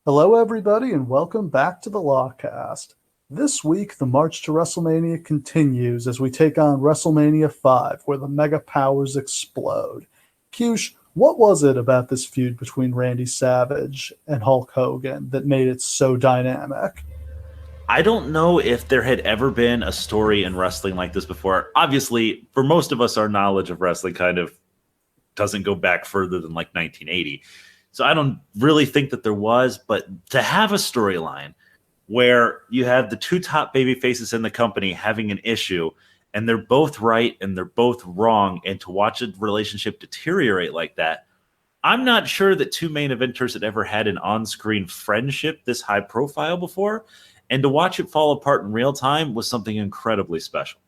Hello, everybody, and welcome back to the Lawcast. This week, the march to WrestleMania continues as we take on WrestleMania 5, where the mega powers explode. Cush, what was it about this feud between Randy Savage and Hulk Hogan that made it so dynamic? I don't know if there had ever been a story in wrestling like this before. Obviously, for most of us, our knowledge of wrestling kind of doesn't go back further than like 1980. So I don't really think that there was, but to have a storyline where you have the two top baby faces in the company having an issue and they're both right and they're both wrong, and to watch a relationship deteriorate like that, I'm not sure that two main eventers had ever had an on-screen friendship this high profile before, and to watch it fall apart in real time was something incredibly special.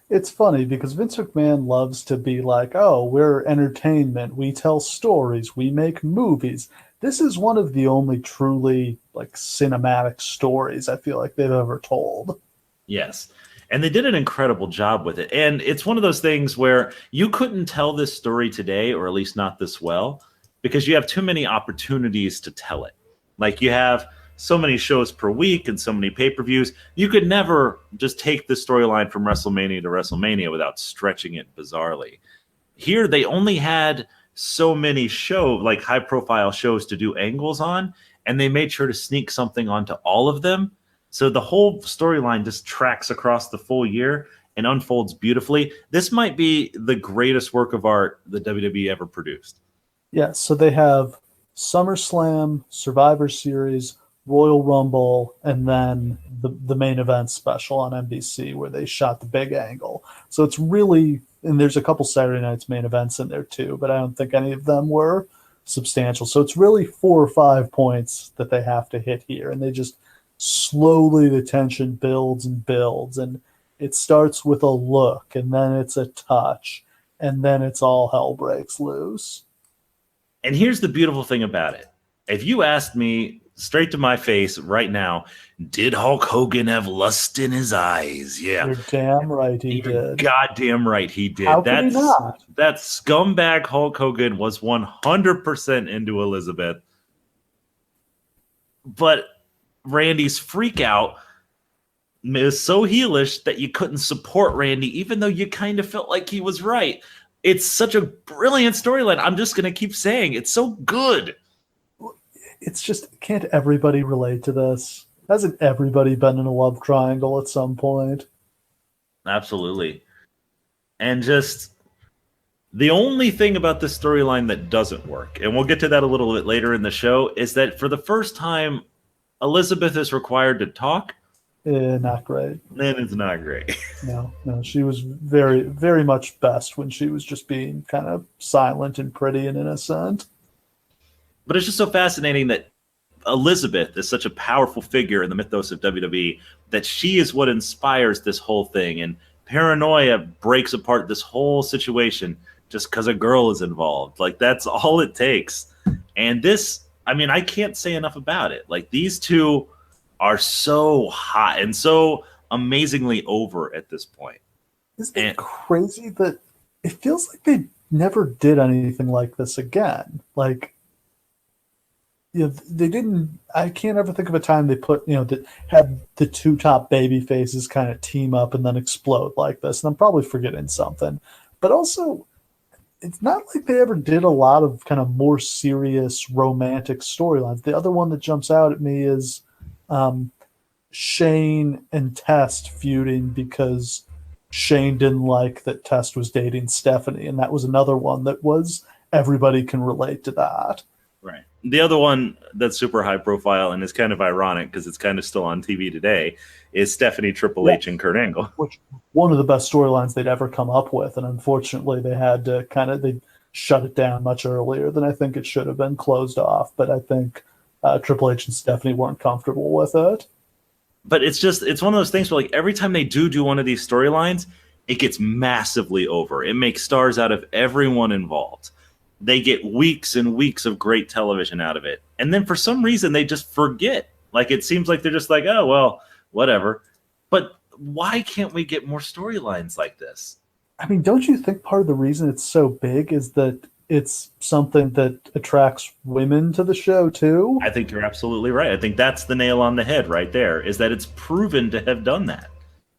It's funny because Vince McMahon loves to be like, oh, we're entertainment, we tell stories, we make movies. This is one of the only truly like cinematic stories I feel like they've ever told. Yes. And they did an incredible job with it. And it's one of those things where you couldn't tell this story today, or at least not this well, because you have too many opportunities to tell it. Like you have so many shows per week and so many pay-per-views. You could never just take the storyline from WrestleMania to WrestleMania without stretching it bizarrely. Here they only had so many like high profile shows to do angles on, and they made sure to sneak something onto all of them. So the whole storyline just tracks across the full year and unfolds beautifully. This might be the greatest work of art the WWE ever produced. Yeah, so they have SummerSlam, Survivor Series, Royal Rumble, and then the main event special on NBC where they shot the big angle. So it's really, and there's a couple Saturday nights main events in there too, but I don't think any of them were substantial. So it's really 4 or 5 points that they have to hit here, and they just slowly the tension builds and builds, and it starts with a look, and then it's a touch, and then it's all hell breaks loose. And here's the beautiful thing about it. If you asked me straight to my face right now, did Hulk Hogan have lust in his eyes? Yeah. You're damn right he You're did. goddamn right he How did. could he not? That scumbag Hulk Hogan was 100% into Elizabeth. But Randy's freak out is so heelish that you couldn't support Randy, even though you kind of felt like he was right. It's such a brilliant storyline. I'm just going to keep saying it's so good. It's just, can't everybody relate to this? Hasn't everybody been in a love triangle at some point? Absolutely. And just the only thing about this storyline that doesn't work, and we'll get to that a little bit later in the show, is that for the first time, Elizabeth is required to talk. Not great. And it's not great. No, no, she was very, very much best when she was just being kind of silent and pretty and innocent. But it's just so fascinating that Elizabeth is such a powerful figure in the mythos of WWE that she is what inspires this whole thing. And paranoia breaks apart this whole situation just because a girl is involved. Like, that's all it takes. And this, I mean, I can't say enough about it. Like, these two are so hot and so amazingly over at this point. Isn't it crazy that it feels like they never did anything like this again? Like, they didn't. I can't ever think of a time they put, that had the two top baby faces kind of team up and then explode like this. And I'm probably forgetting something, but also it's not like they ever did a lot of kind of more serious romantic storylines. The other one that jumps out at me is Shane and Test feuding because Shane didn't like that Test was dating Stephanie, and that was another one that was everybody can relate to that. Right. The other one that's super high profile and is kind of ironic because it's kind of still on TV today is Stephanie, Triple H, and Kurt Angle. Which one of the best storylines they'd ever come up with, and unfortunately they had to they shut it down much earlier than I think it should have been closed off. But I think Triple H and Stephanie weren't comfortable with it. But it's one of those things where, like, every time they do one of these storylines, it gets massively over. It makes stars out of everyone involved. They get weeks and weeks of great television out of it. And then for some reason, they just forget. Like, it seems like they're just like, oh, well, whatever. But why can't we get more storylines like this? I mean, don't you think part of the reason it's so big is that it's something that attracts women to the show too. I think you're absolutely right. I think that's the nail on the head right there, is that it's proven to have done that.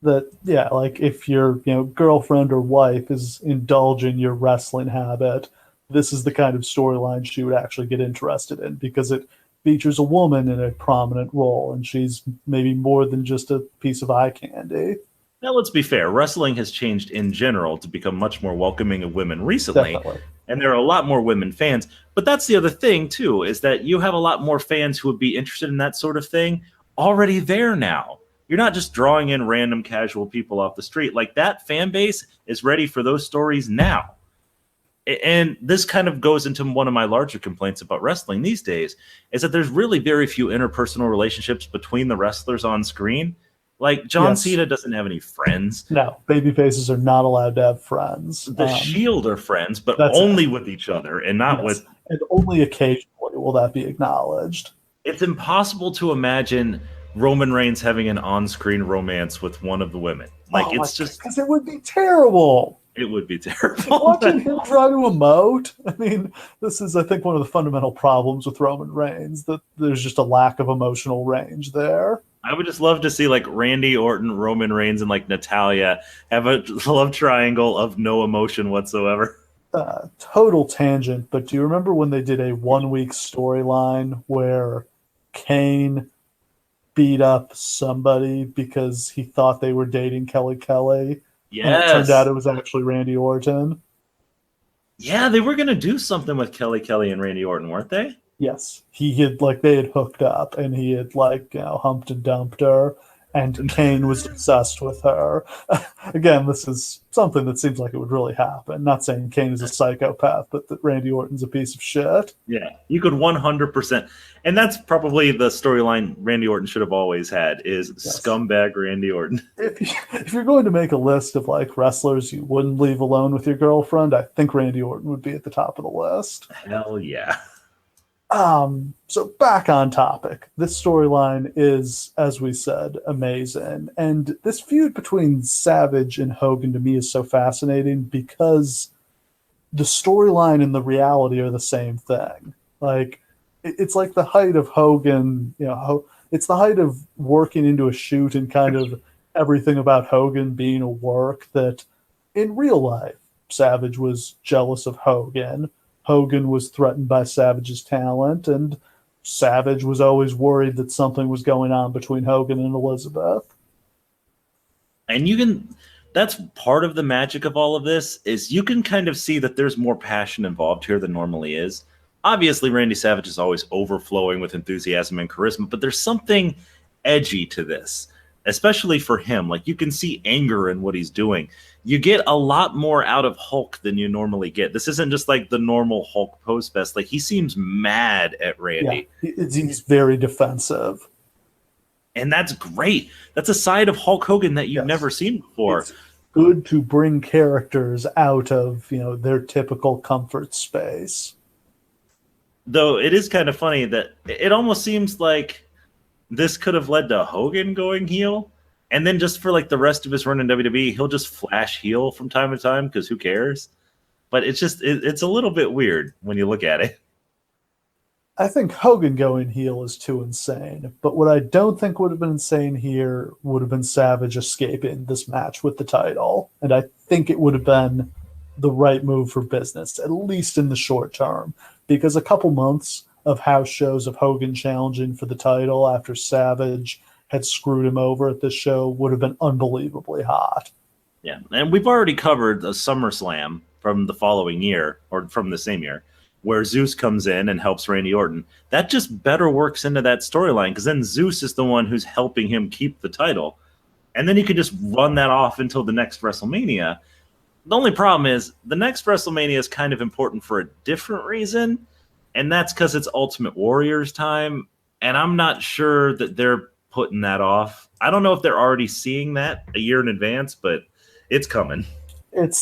That yeah, like if your girlfriend or wife is indulging your wrestling habit, this is the kind of storyline she would actually get interested in because it features a woman in a prominent role and she's maybe more than just a piece of eye candy. Now, let's be fair. Wrestling has changed in general to become much more welcoming of women recently, Definitely. and there are a lot more women fans. But that's the other thing, too, is that you have a lot more fans who would be interested in that sort of thing already there now. You're not just drawing in random casual people off the street. Like, that fan base is ready for those stories now. And this kind of goes into one of my larger complaints about wrestling these days, is that there's really very few interpersonal relationships between the wrestlers on screen. Like, John Yes. Cena doesn't have any friends. No, baby faces are not allowed to have friends. The Shield are friends, but that's only with each other and not with. And only occasionally will that be acknowledged. It's impossible to imagine Roman Reigns having an on-screen romance with one of the women. Like, it's just because it would be terrible. It would be terrible. Watching him try to emote. I mean, this is, I think, one of the fundamental problems with Roman Reigns, that there's just a lack of emotional range there. I would just love to see like Randy Orton, Roman Reigns, and like Natalia have a love triangle of no emotion whatsoever. Total tangent, but do you remember when they did a 1 week storyline where Kane beat up somebody because he thought they were dating Kelly Kelly? Yes. And it turned out it was actually Randy Orton. Yeah, they were going to do something with Kelly Kelly and Randy Orton, weren't they? Yes. They had hooked up and he had humped and dumped her, and Kane was obsessed with her. Again, this is something that seems like it would really happen. Not saying Kane is a psychopath, but that Randy Orton's a piece of shit. Yeah, you could 100%. And that's probably the storyline Randy Orton should have always had, is scumbag Randy Orton. If you're going to make a list of wrestlers you wouldn't leave alone with your girlfriend, I think Randy Orton would be at the top of the list. Hell yeah. So back on topic. This storyline is, as we said, amazing. And this feud between Savage and Hogan to me is so fascinating because the storyline and the reality are the same thing. It's like the height of Hogan, it's the height of working into a shoot and kind of everything about Hogan being a work, that in real life, Savage was jealous of Hogan. Hogan was threatened by Savage's talent, and Savage was always worried that something was going on between Hogan and Elizabeth. And that's part of the magic of all of this, is you can kind of see that there's more passion involved here than normally is. Obviously, Randy Savage is always overflowing with enthusiasm and charisma, but there's something edgy to this, especially for him. Like, you can see anger in what he's doing. You get a lot more out of Hulk than you normally get. This isn't just like the normal Hulk pose fest. Like, he seems mad at Randy. Yeah, he's very defensive. And that's great. That's a side of Hulk Hogan that you've never seen before. It's good to bring characters out of, their typical comfort space. Though it is kind of funny that it almost seems like this could have led to Hogan going heel. And then just for the rest of his run in WWE, he'll just flash heel from time to time because who cares? But it's just, it's a little bit weird when you look at it. I think Hogan going heel is too insane. But what I don't think would have been insane here would have been Savage escaping this match with the title. And I think it would have been the right move for business, at least in the short term. Because a couple months of house shows of Hogan challenging for the title after Savage had screwed him over at this show would have been unbelievably hot. Yeah, and we've already covered a SummerSlam from the following year, or from the same year, where Zeus comes in and helps Randy Orton. That just better works into that storyline, because then Zeus is the one who's helping him keep the title. And then you could just run that off until the next WrestleMania. The only problem is the next WrestleMania is kind of important for a different reason, and that's because it's Ultimate Warrior's time, and I'm not sure that they're putting that off. I don't know if they're already seeing that a year in advance, but it's coming.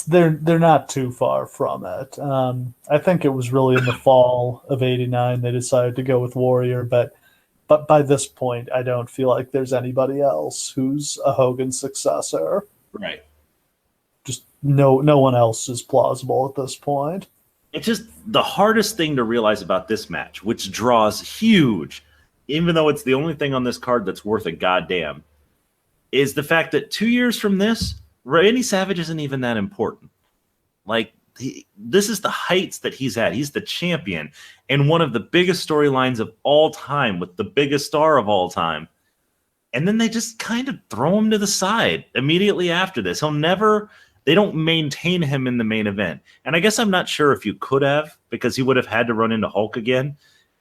They're not too far from it. I think it was really in the fall of '89 they decided to go with Warrior, but by this point, I don't feel like there's anybody else who's a Hogan successor. Right. Just no one else is plausible at this point. It's just the hardest thing to realize about this match, which draws huge, even though it's the only thing on this card that's worth a goddamn, is the fact that 2 years from this, Randy Savage isn't even that important. Like, this is the heights that he's at. He's the champion and one of the biggest storylines of all time with the biggest star of all time. And then they just kind of throw him to the side immediately after this. They don't maintain him in the main event. And I guess I'm not sure if you could have, because he would have had to run into Hulk again.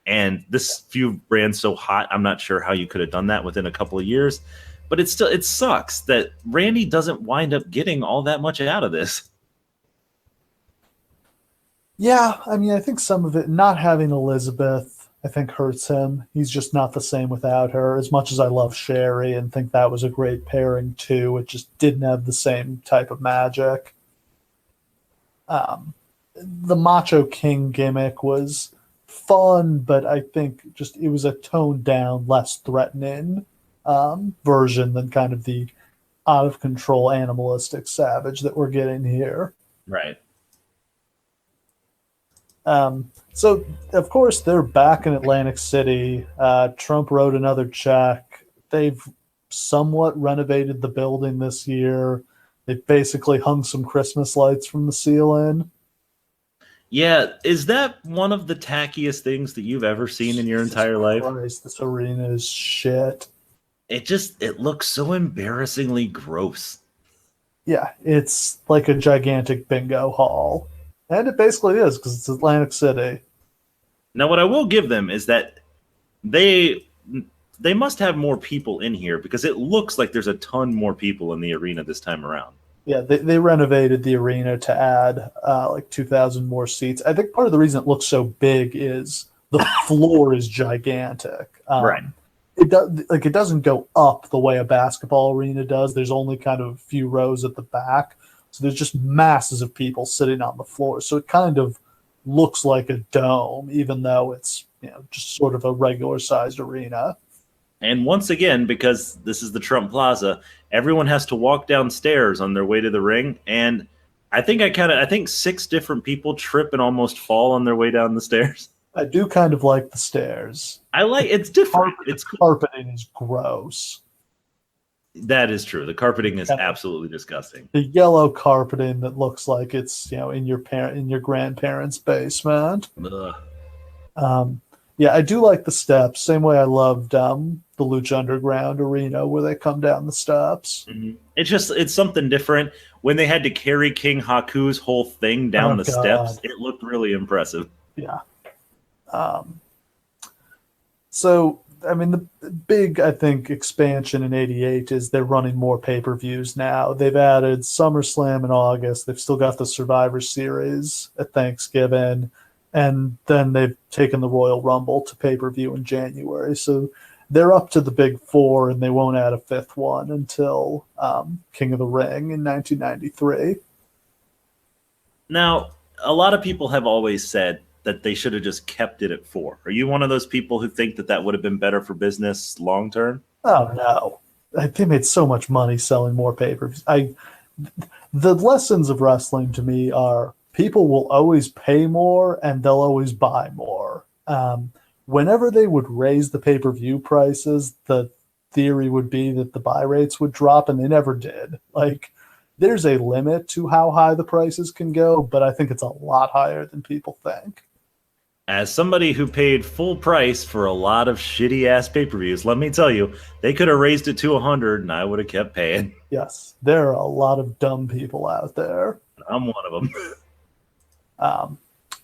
And this feud ran so hot, I'm not sure how you could have done that within a couple of years. But it sucks that Randy doesn't wind up getting all that much out of this. Yeah, I mean, I think some of it, not having Elizabeth, I think hurts him. He's just not the same without her. As much as I love Sherry and think that was a great pairing too, it just didn't have the same type of magic. The Macho King gimmick was fun, but I think just it was a toned down, less threatening version than kind of the out of control animalistic Savage that we're getting here. Right. So, of course, they're back in Atlantic City. Trump wrote another check. They've somewhat renovated the building this year. They've basically hung some Christmas lights from the ceiling. Yeah, is that one of the tackiest things that you've ever seen in your entire life? Christ, this arena is shit. It looks so embarrassingly gross. Yeah, it's like a gigantic bingo hall. And it basically is, because it's Atlantic City. Now, what I will give them is that they must have more people in here, because it looks like there's a ton more people in the arena this time around. Yeah, they renovated the arena to add like 2,000 more seats. I think part of the reason it looks so big is the floor is gigantic. Right. It doesn't go up the way a basketball arena does. There's only kind of a few rows at the back. So there's just masses of people sitting on the floor. So it kind of looks like a dome, even though it's just sort of a regular sized arena. And once again, because this is the Trump Plaza, everyone has to walk downstairs on their way to the ring. And I think 6 different people trip and almost fall on their way down the stairs. I do kind of like the stairs. It's different. Carpeting is gross. That is true. The carpeting is absolutely disgusting. The yellow carpeting that looks like it's in your grandparents' basement. Yeah, I do like the steps. Same way I loved the Lucha Underground arena where they come down the steps. Mm-hmm. It's something different. When they had to carry King Haku's whole thing down the steps, it looked really impressive. Yeah. So, I mean, the big, I think, expansion in '88 is they're running more pay-per-views now. They've added SummerSlam in August. They've still got the Survivor Series at Thanksgiving. And then they've taken the Royal Rumble to pay-per-view in January. So they're up to the big 4, and they won't add a 5th one until King of the Ring in 1993. Now, a lot of people have always said that they should have just kept it at 4. Are you one of those people who think that would have been better for business long term? Oh, no. They made so much money selling more pay-per-views. The lessons of wrestling to me are people will always pay more and they'll always buy more. Whenever they would raise the pay-per-view prices, the theory would be that the buy rates would drop, and they never did. Like, there's a limit to how high the prices can go, but I think it's a lot higher than people think. As somebody who paid full price for a lot of shitty-ass pay-per-views, let me tell you, they could have raised it to 100 and I would have kept paying. Yes, there are a lot of dumb people out there. I'm one of them.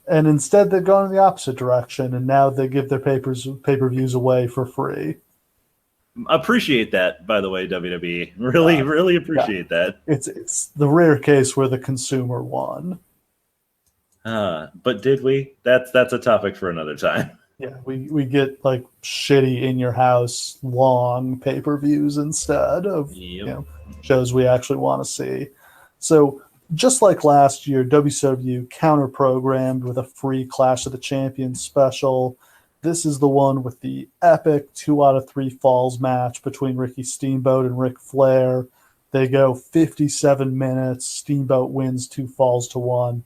And instead they've gone in the opposite direction, and now they give their pay-per-views away for free. Appreciate that, by the way, WWE. Really appreciate that. It's the rare case where the consumer won. But did we? That's a topic for another time. Yeah, we get like shitty in your house long pay-per-views instead of shows we actually want to see. So just like last year, WCW counter-programmed with a free Clash of the Champions special. This is the one with the epic 2 out of 3 falls match between Ricky Steamboat and Ric Flair. They go 57 minutes. Steamboat wins 2 falls to 1.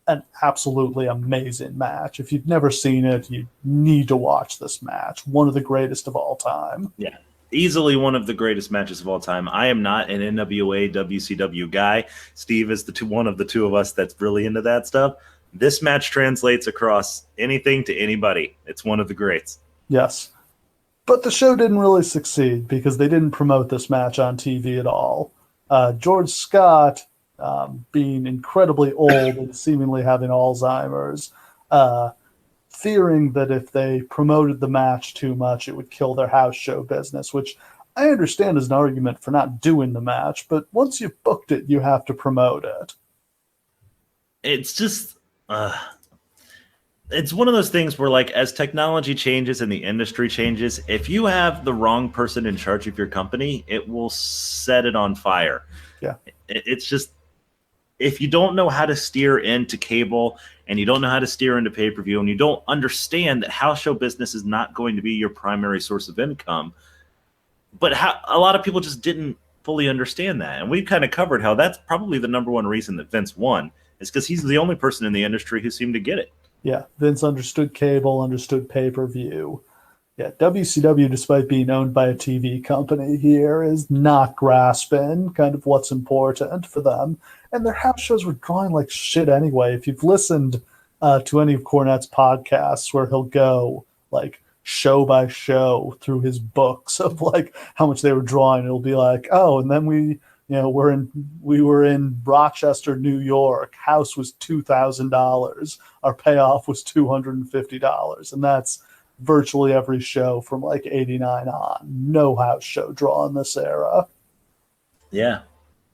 an absolutely amazing match. If you've never seen it, you need to watch this match. One of the greatest of all time. Yeah. Easily one of the greatest matches of all time. I am not an NWA WCW guy. Steve is one of the two of us that's really into that stuff. This match translates across anything to anybody. It's one of the greats. Yes. But the show didn't really succeed because they didn't promote this match on TV at all. George Scott, being incredibly old and seemingly having Alzheimer's, fearing that if they promoted the match too much, it would kill their house show business, which I understand is an argument for not doing the match, but once you've booked it, you have to promote it. It's just, it's one of those things where, like, as technology changes and the industry changes, if you have the wrong person in charge of your company, it will set it on fire. Yeah. It's just, if you don't know how to steer into cable and you don't know how to steer into pay-per-view and you don't understand that house show business is not going to be your primary source of income, but a lot of people just didn't fully understand that. And we've kind of covered how that's probably the number one reason that Vince won, is because he's the only person in the industry who seemed to get it. Yeah, Vince understood cable, understood pay-per-view. Yeah, WCW, despite being owned by a TV company here, is not grasping kind of what's important for them. And their house shows were drawing like shit anyway. If you've listened to any of Cornette's podcasts where he'll go like show by show through his books of like how much they were drawing, it'll be like, oh, and then we were in Rochester, New York. House was $2,000. Our payoff was $250, and that's virtually every show from like '89 on. No house show draw in this era. Yeah,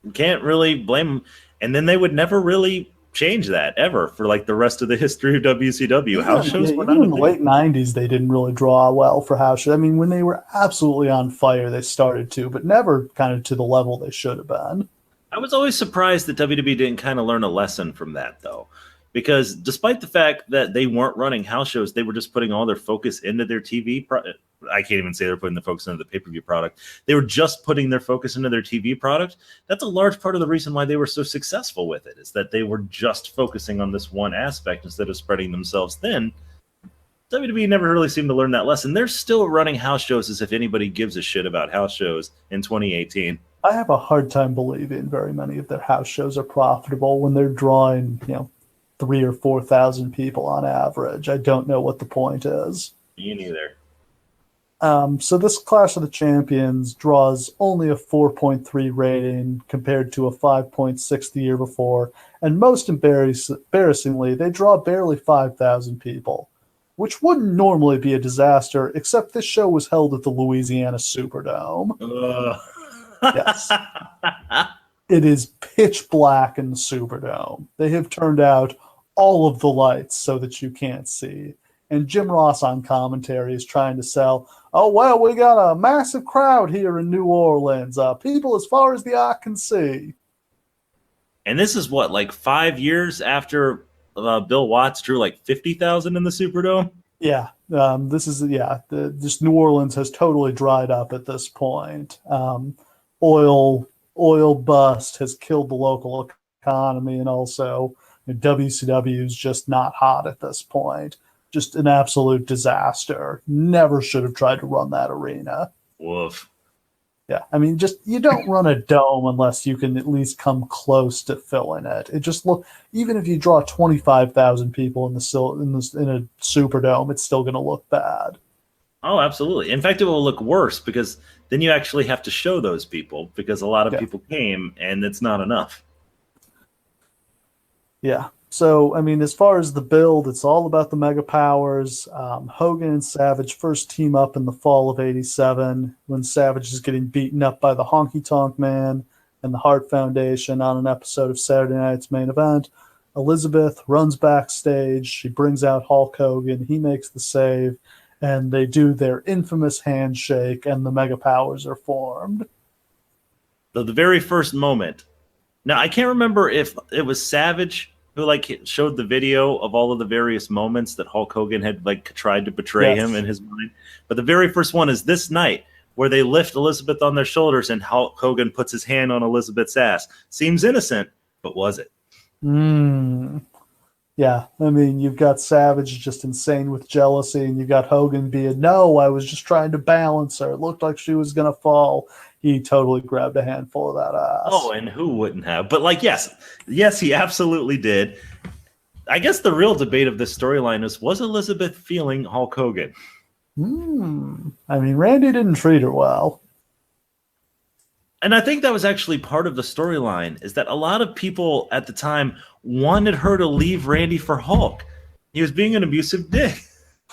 you can't really blame them. And then they would never really change that ever for like the rest of the history of WCW. House shows were not even in the late '90s. They didn't really draw well for house shows. I mean, when they were absolutely on fire, they started to, but never kind of to the level they should have been. I was always surprised that WWE didn't kind of learn a lesson from that, though, because despite the fact that they weren't running house shows, they were just putting all their focus into their TV product. I can't even say they're putting the focus into the pay-per-view product. They were just putting their focus into their TV product. That's a large part of the reason why they were so successful with it, is that they were just focusing on this one aspect instead of spreading themselves thin. WWE never really seemed to learn that lesson. They're still running house shows as if anybody gives a shit about house shows in 2018. I have a hard time believing very many of their house shows are profitable when they're drawing, 3,000 or 4,000 people on average. I don't know what the point is. Me neither. So this Clash of the Champions draws only a 4.3 rating compared to a 5.6 the year before, and most embarrassingly, they draw barely 5,000 people, which wouldn't normally be a disaster, except this show was held at the Louisiana Superdome. Yes. It is pitch black in the Superdome. They have turned out all of the lights so that you can't see. And Jim Ross on commentary is trying to sell, oh, well, we got a massive crowd here in New Orleans. People as far as the eye can see. And this is what, like 5 years after Bill Watts drew like 50,000 in the Superdome? Yeah. Just New Orleans has totally dried up at this point. Oil bust has killed the local economy, and also WCW is just not hot at this point. Just an absolute disaster. Never should have tried to run that arena. Woof. Yeah, I mean, just you don't run a dome unless you can at least come close to filling it. It just even if you draw 25,000 people in a Superdome, it's still going to look bad. Oh, absolutely. In fact, it will look worse because then you actually have to show those people because a lot of people came and it's not enough. Yeah. So, I mean, as far as the build, it's all about the Mega Powers. Hogan and Savage first team up in the fall of '87 when Savage is getting beaten up by the Honky Tonk Man and the Hart Foundation on an episode of Saturday Night's Main Event. Elizabeth runs backstage. She brings out Hulk Hogan. He makes the save, and they do their infamous handshake, and the Mega Powers are formed. So the very first moment. Now, I can't remember if it was Savage who showed the video of all of the various moments that Hulk Hogan had tried to betray him in his mind. But the very first one is this night where they lift Elizabeth on their shoulders and Hulk Hogan puts his hand on Elizabeth's ass. Seems innocent, but was it? Yeah, I mean, you've got Savage just insane with jealousy, and you've got Hogan being, no, I was just trying to balance her. It looked like she was going to fall. He totally grabbed a handful of that Oh, ass. and who wouldn't have? But like, yes, he absolutely did. I guess the real debate of this storyline is, was Elizabeth feeling Hulk Hogan? I mean, Randy didn't treat her well. And I think that was actually part of the storyline, is that a lot of people at the time wanted her to leave Randy for Hulk. He was being an abusive dick.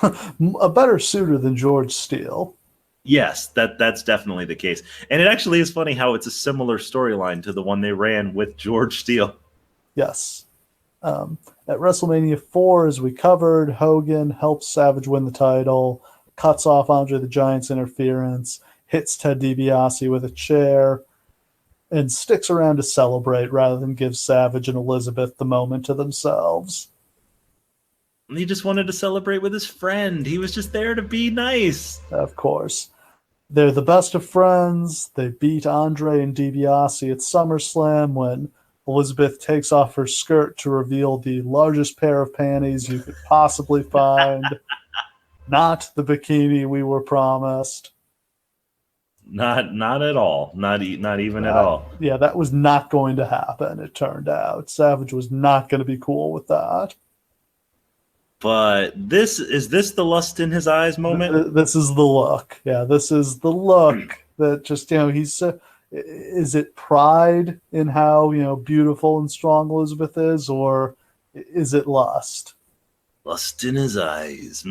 A better suitor than George Steele. Yes, that's definitely the case. And it actually is funny how it's a similar storyline to the one they ran with George Steele. Yes. At WrestleMania 4, as we covered, Hogan helps Savage win the title, cuts off Andre the Giant's interference, hits Ted DiBiase with a chair, and sticks around to celebrate rather than give Savage and Elizabeth the moment to themselves. He just wanted to celebrate with his friend. He was just there to be nice. Of course. They're the best of friends. They beat Andre and DiBiase at SummerSlam when Elizabeth takes off her skirt to reveal the largest pair of panties you could possibly find. Not the bikini we were promised. Not at all. Not even at all. Yeah, that was not going to happen, it turned out. Savage was not going to be cool with that. But this the lust in his eyes moment? This is the look. Yeah, this is the look that just, he's is it pride in how, beautiful and strong Elizabeth is, or is it lust? Lust in his eyes.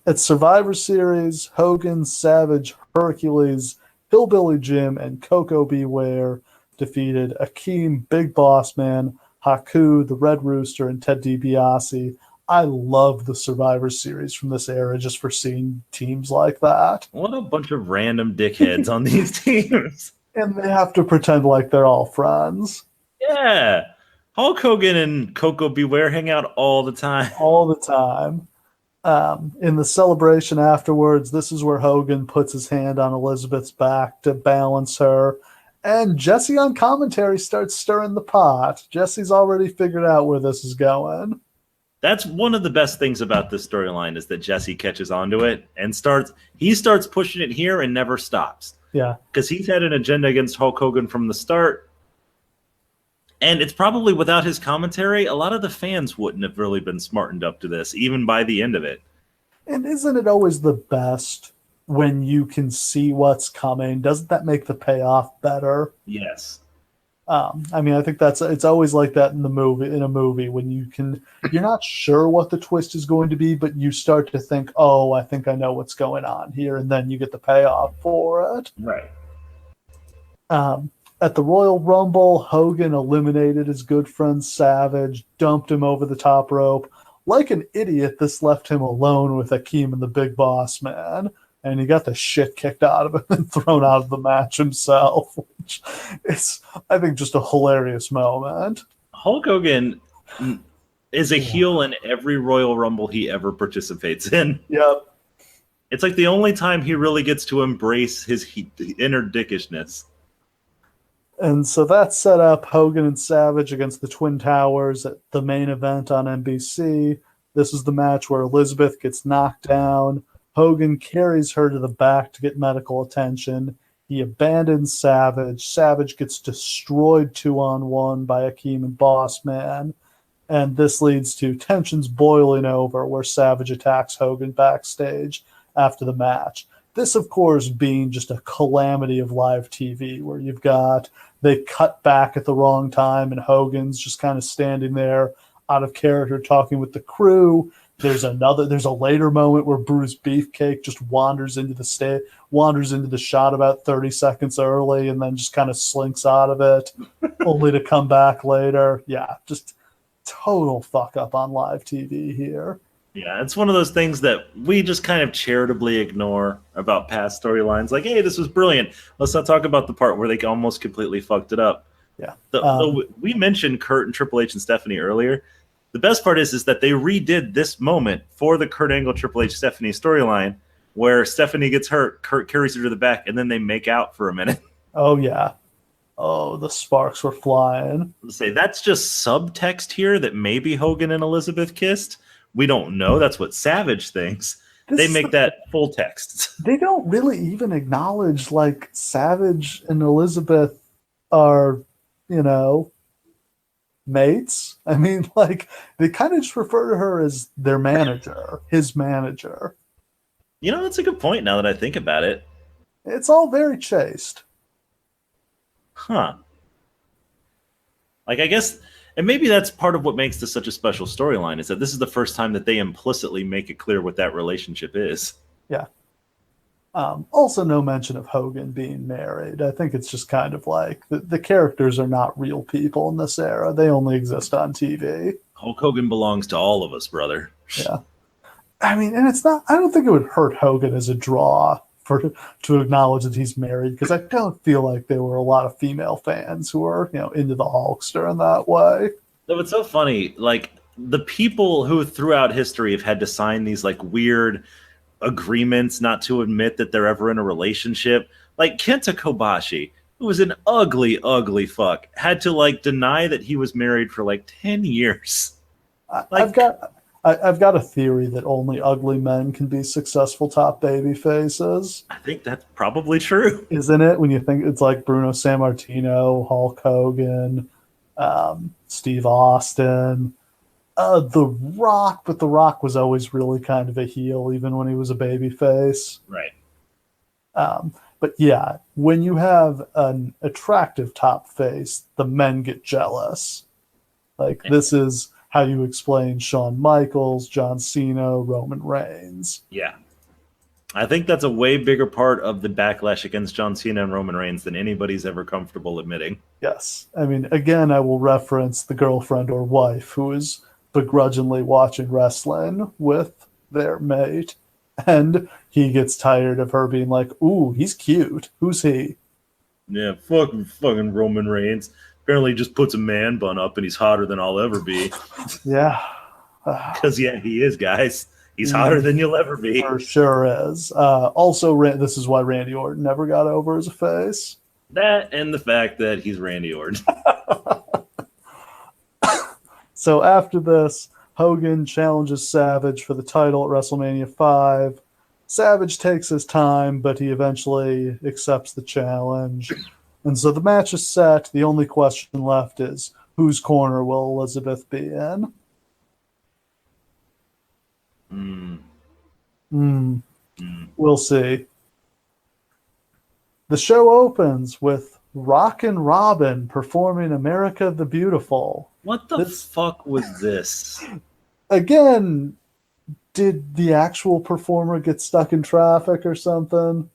At Survivor Series, Hogan, Savage, Hercules, Hillbilly Jim, and Coco Beware defeated Akeem, Big Boss Man, Haku, the Red Rooster, and Ted DiBiase. I love the Survivor Series from this era just for seeing teams like that. What a bunch of random dickheads on these teams. And they have to pretend like they're all friends. Yeah. Hulk Hogan and Coco Beware hang out all the time. All the time. In the celebration afterwards, this is where Hogan puts his hand on Elizabeth's back to balance her. And Jesse on commentary starts stirring the pot. Jesse's already figured out where this is going. That's one of the best things about this storyline, is that Jesse catches onto it and starts pushing it here and never stops. Yeah. Because he's had an agenda against Hulk Hogan from the start. And it's probably without his commentary, a lot of the fans wouldn't have really been smartened up to this, even by the end of it. And isn't it always the best when you can see what's coming? Doesn't that make the payoff better? Yes. I mean, I think it's always like that in a movie when you're not sure what the twist is going to be, but you start to think, oh, I think I know what's going on here, and then you get the payoff for it. Right. At the Royal Rumble, Hogan eliminated his good friend Savage, dumped him over the top rope. Like an idiot, this left him alone with Akeem and the Big Boss Man, and he got the shit kicked out of him and thrown out of the match himself, which is, I think, just a hilarious moment. Hulk Hogan is a heel in every Royal Rumble he ever participates in. Yep. It's like the only time he really gets to embrace his inner dickishness. And so that set up Hogan and Savage against the Twin Towers at the main event on NBC. This is the match where Elizabeth gets knocked down. Hogan carries her to the back to get medical attention. He abandons Savage. Savage gets destroyed 2-on-1 by Akeem and Boss Man. And this leads to tensions boiling over where Savage attacks Hogan backstage after the match. This, of course, being just a calamity of live TV where they cut back at the wrong time and Hogan's just kind of standing there out of character talking with the crew. There's a later moment where Bruce Beefcake just wanders into the shot about 30 seconds early and then just kind of slinks out of it only to come back later. Yeah, just total fuck up on live TV here. Yeah, it's one of those things that we just kind of charitably ignore about past storylines. Like, hey, this was brilliant. Let's not talk about the part where they almost completely fucked it up. Yeah. We mentioned Kurt and Triple H and Stephanie earlier. The best part is that they redid this moment for the Kurt Angle Triple H Stephanie storyline, where Stephanie gets hurt, Kurt carries her to the back, and then they make out for a minute. Oh, yeah. Oh, the sparks were flying. Say that's just subtext here that maybe Hogan and Elizabeth kissed. We don't know. That's what Savage thinks. This They is make that full text. they don't really even acknowledge like Savage and Elizabeth are, you know, mates. I mean, like they kind of just refer to her as their manager, his manager. You know, that's a good point now that I think about it. It's all very chaste. Huh. Like, I guess, and maybe that's part of what makes this such a special storyline is that this is the first time that they implicitly make it clear what that relationship is. Yeah. Also, no mention of Hogan being married. I think it's just kind of like the characters are not real people in this era. They only exist on TV. Hulk Hogan belongs to all of us, brother. Yeah. I mean, and it's not, I don't think it would hurt Hogan as a draw to acknowledge that he's married because I don't feel like there were a lot of female fans who were, into the Hulkster in that way. No, it's so funny. Like, the people who throughout history have had to sign these, like, weird agreements not to admit that they're ever in a relationship, like Kenta Kobashi, who was an ugly, ugly fuck, had to, like, deny that he was married for, like, 10 years. Like, I've got a theory that only ugly men can be successful top baby faces. I think that's probably true. Isn't it? When you think it's like Bruno Sammartino, Hulk Hogan, Steve Austin, The Rock, but The Rock was always really kind of a heel, even when he was a baby face. Right. But yeah, when you have an attractive top face, the men get jealous. Like, this is how you explain Shawn Michaels, John Cena, Roman Reigns. Yeah. I think that's a way bigger part of the backlash against John Cena and Roman Reigns than anybody's ever comfortable admitting. Yes. I mean, again, I will reference the girlfriend or wife who is begrudgingly watching wrestling with their mate, and he gets tired of her being like, ooh, he's cute. Who's he? Yeah, fucking Roman Reigns. Apparently he just puts a man bun up and he's hotter than I'll ever be. Yeah. Because, yeah, he is, guys. He's hotter than you'll ever be. For sure is. Also, this is why Randy Orton never got over as a face. That and the fact that he's Randy Orton. So after this, Hogan challenges Savage for the title at WrestleMania 5. Savage takes his time, but he eventually accepts the challenge. And so the match is set. The only question left is, whose corner will Elizabeth be in? We'll see. The show opens with Rockin' Robin performing America the Beautiful. What the fuck was this? Again, did the actual performer get stuck in traffic or something?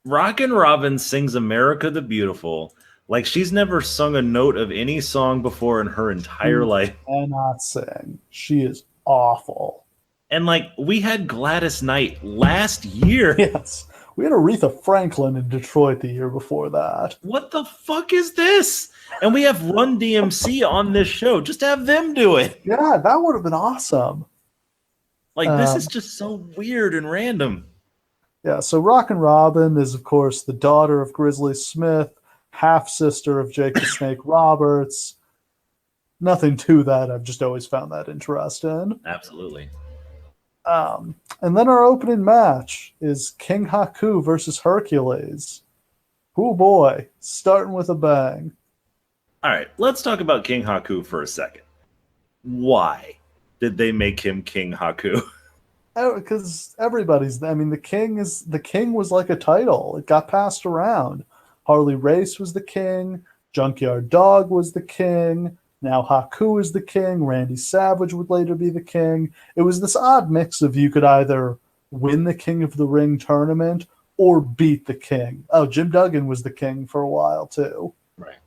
Rockin' Robin sings America the Beautiful like she's never sung a note of any song before in her entire life. Cannot sing. She is awful. And, like, we had Gladys Knight last year. Yes. We had Aretha Franklin in Detroit the year before that. What the fuck is this? And we have Run DMC on this show. Just have them do it. Yeah, that would have been awesome. Like, this is just so weird and random. Yeah, so Rockin' Robin is, of course, the daughter of Grizzly Smith, half-sister of Jake the Snake Roberts. Nothing to that. I've just always found that interesting. Absolutely. And then our opening match is King Haku versus Hercules. Oh boy, starting with a bang. All right, let's talk about King Haku for a second. Why did they make him King Haku? Because everybody's, I mean, the king was like a title. It got passed around. Harley Race was the king. Junkyard Dog was the king. Now Haku is the king. Randy Savage would later be the king. It was this odd mix of you could either win the King of the Ring tournament or beat the king. Oh, Jim Duggan was the king for a while too. Right.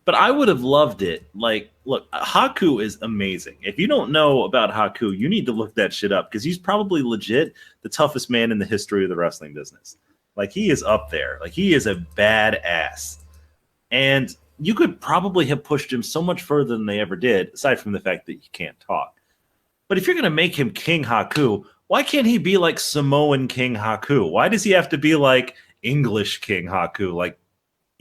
But I would have loved it. Like, look, Haku is amazing. If you don't know about Haku, you need to look that shit up because he's probably legit the toughest man in the history of the wrestling business. Like, he is up there. Like, he is a badass. And you could probably have pushed him so much further than they ever did, aside from the fact that he can't talk. But if you're going to make him King Haku, why can't he be like Samoan King Haku? Why does he have to be like English King Haku? Like,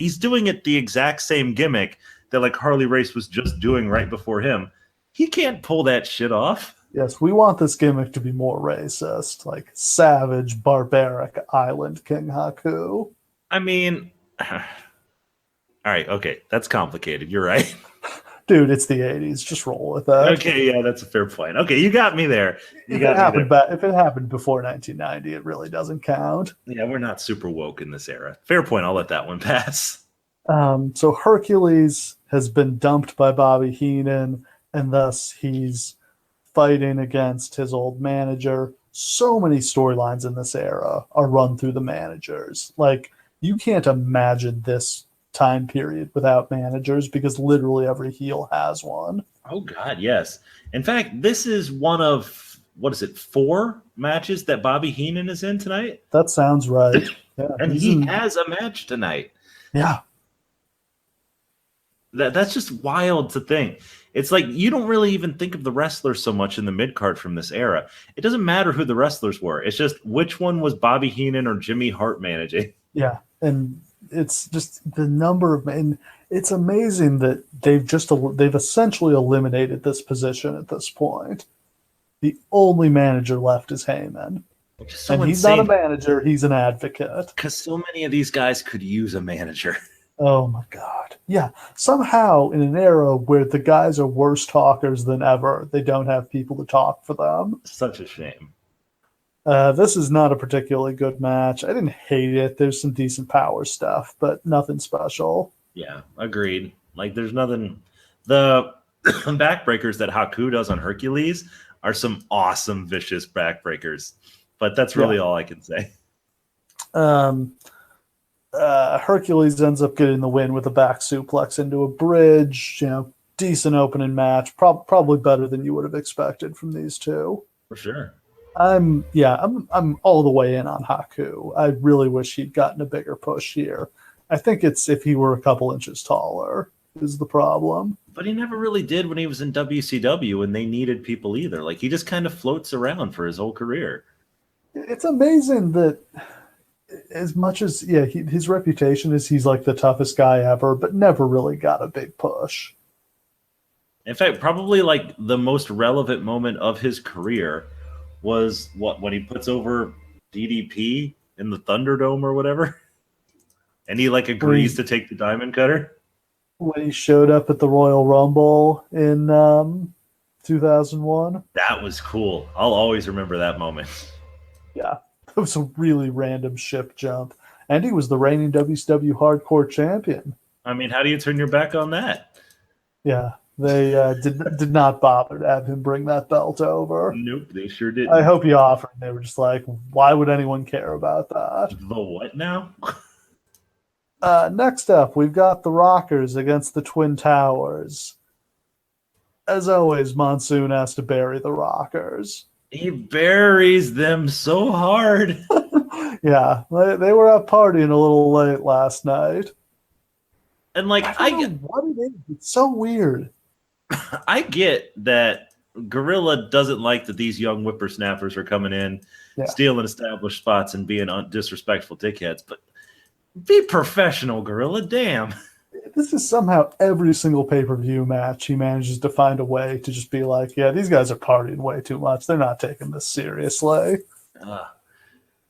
He's doing it the exact same gimmick that like Harley Race was just doing right before him. He can't pull that shit off. Yes, we want this gimmick to be more racist, like savage, barbaric Island King Haku. I mean, all right, okay, that's complicated. You're right. Dude, it's the 80s. Just roll with that. Okay, yeah, that's a fair point. Okay, you got me there. If it happened before 1990, it really doesn't count. Yeah, we're not super woke in this era. Fair point. I'll let that one pass. So Hercules has been dumped by Bobby Heenan, and thus he's fighting against his old manager. So many storylines in this era are run through the managers. Like, you can't imagine this time period without managers because literally every heel has one. Oh God, yes. In fact, this is one of, what is it, 4 matches that Bobby Heenan is in tonight? That sounds right. Yeah, and he has a match tonight. Yeah. That's just wild to think. It's like you don't really even think of the wrestlers so much in the mid-card from this era. It doesn't matter who the wrestlers were. It's just which one was Bobby Heenan or Jimmy Hart managing. Yeah, and it's just the number of, and it's amazing that they've essentially eliminated this position at this point. The only manager left is Heyman. Which is so and he's insane. Not a manager, he's an advocate. Because so many of these guys could use a manager. Oh my God. Yeah. Somehow in an era where the guys are worse talkers than ever, they don't have people to talk for them. Such a shame. This is not a particularly good match. I didn't hate it. There's some decent power stuff, but nothing special. Yeah, agreed. Like there's nothing. The backbreakers that Haku does on Hercules are some awesome, vicious backbreakers. But that's really all I can say. Hercules ends up getting the win with a back suplex into a bridge. Decent opening match. Probably better than you would have expected from these two. For sure. I'm all the way in on Haku. I really wish he'd gotten a bigger push here. I think it's if he were a couple inches taller is the problem. But he never really did when he was in WCW and they needed people either. Like he just kind of floats around for his whole career. It's amazing that as much as his reputation is he's like the toughest guy ever, but never really got a big push. In fact, probably like the most relevant moment of his career was when he puts over DDP in the Thunderdome or whatever, and he like agrees to take the Diamond Cutter when he showed up at the Royal Rumble in 2001. That was cool. I'll always remember that moment. Yeah. It was a really random ship jump. And he was the reigning WCW Hardcore Champion. I mean, how do you turn your back on that? Yeah, they did not bother to have him bring that belt over. Nope, they sure didn't. I hope he offered. They were just like, why would anyone care about that? The what now? Next up, we've got the Rockers against the Twin Towers. As always, Monsoon has to bury the Rockers. He buries them so hard. Yeah, they were out partying a little late last night. And like, I don't know what it is. It's so weird. I get that Gorilla doesn't like that these young whippersnappers are coming in, stealing established spots and being disrespectful dickheads, but be professional, Gorilla. Damn. This is somehow every single pay-per-view match he manages to find a way to just be like, yeah, these guys are partying way too much. They're not taking this seriously.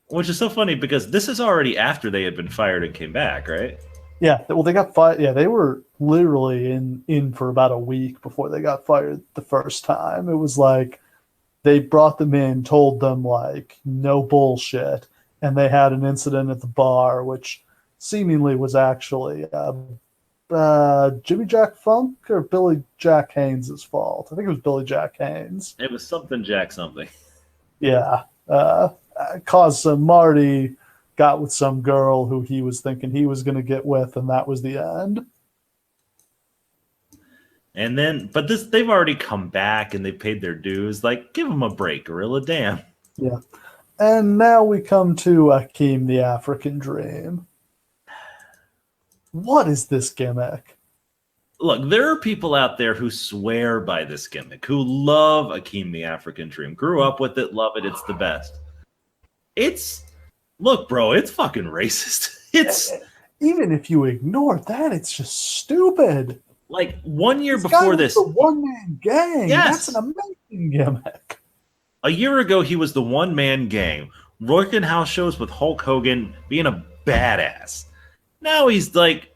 Which is so funny because this is already after they had been fired and came back, right? Yeah, well, they got fired. Yeah, they were literally in for about a week before they got fired the first time. It was like they brought them in, told them like no bullshit, and they had an incident at the bar, which seemingly was actually Jimmy Jack Funk or Billy Jack Haynes' fault. I think it was Billy Jack Haynes. It was something Jack something. Yeah, caused some Marty got with some girl who he was thinking he was going to get with, and that was the end. And then, but they've already come back and they paid their dues. Like, give them a break, Gorilla. Damn. Yeah. And now we come to Akeem the African Dream. What is this gimmick? Look, there are people out there who swear by this gimmick, who love Akeem the African Dream, grew up with it, love it, it's the best. Look, bro, it's fucking racist. even if you ignore that, it's just stupid. Like 1 year This guy before was this, the one-man gang. That's an yes, amazing gimmick. a year ago he was the one man gang, working house shows with Hulk Hogan, being a badass. Now he's like,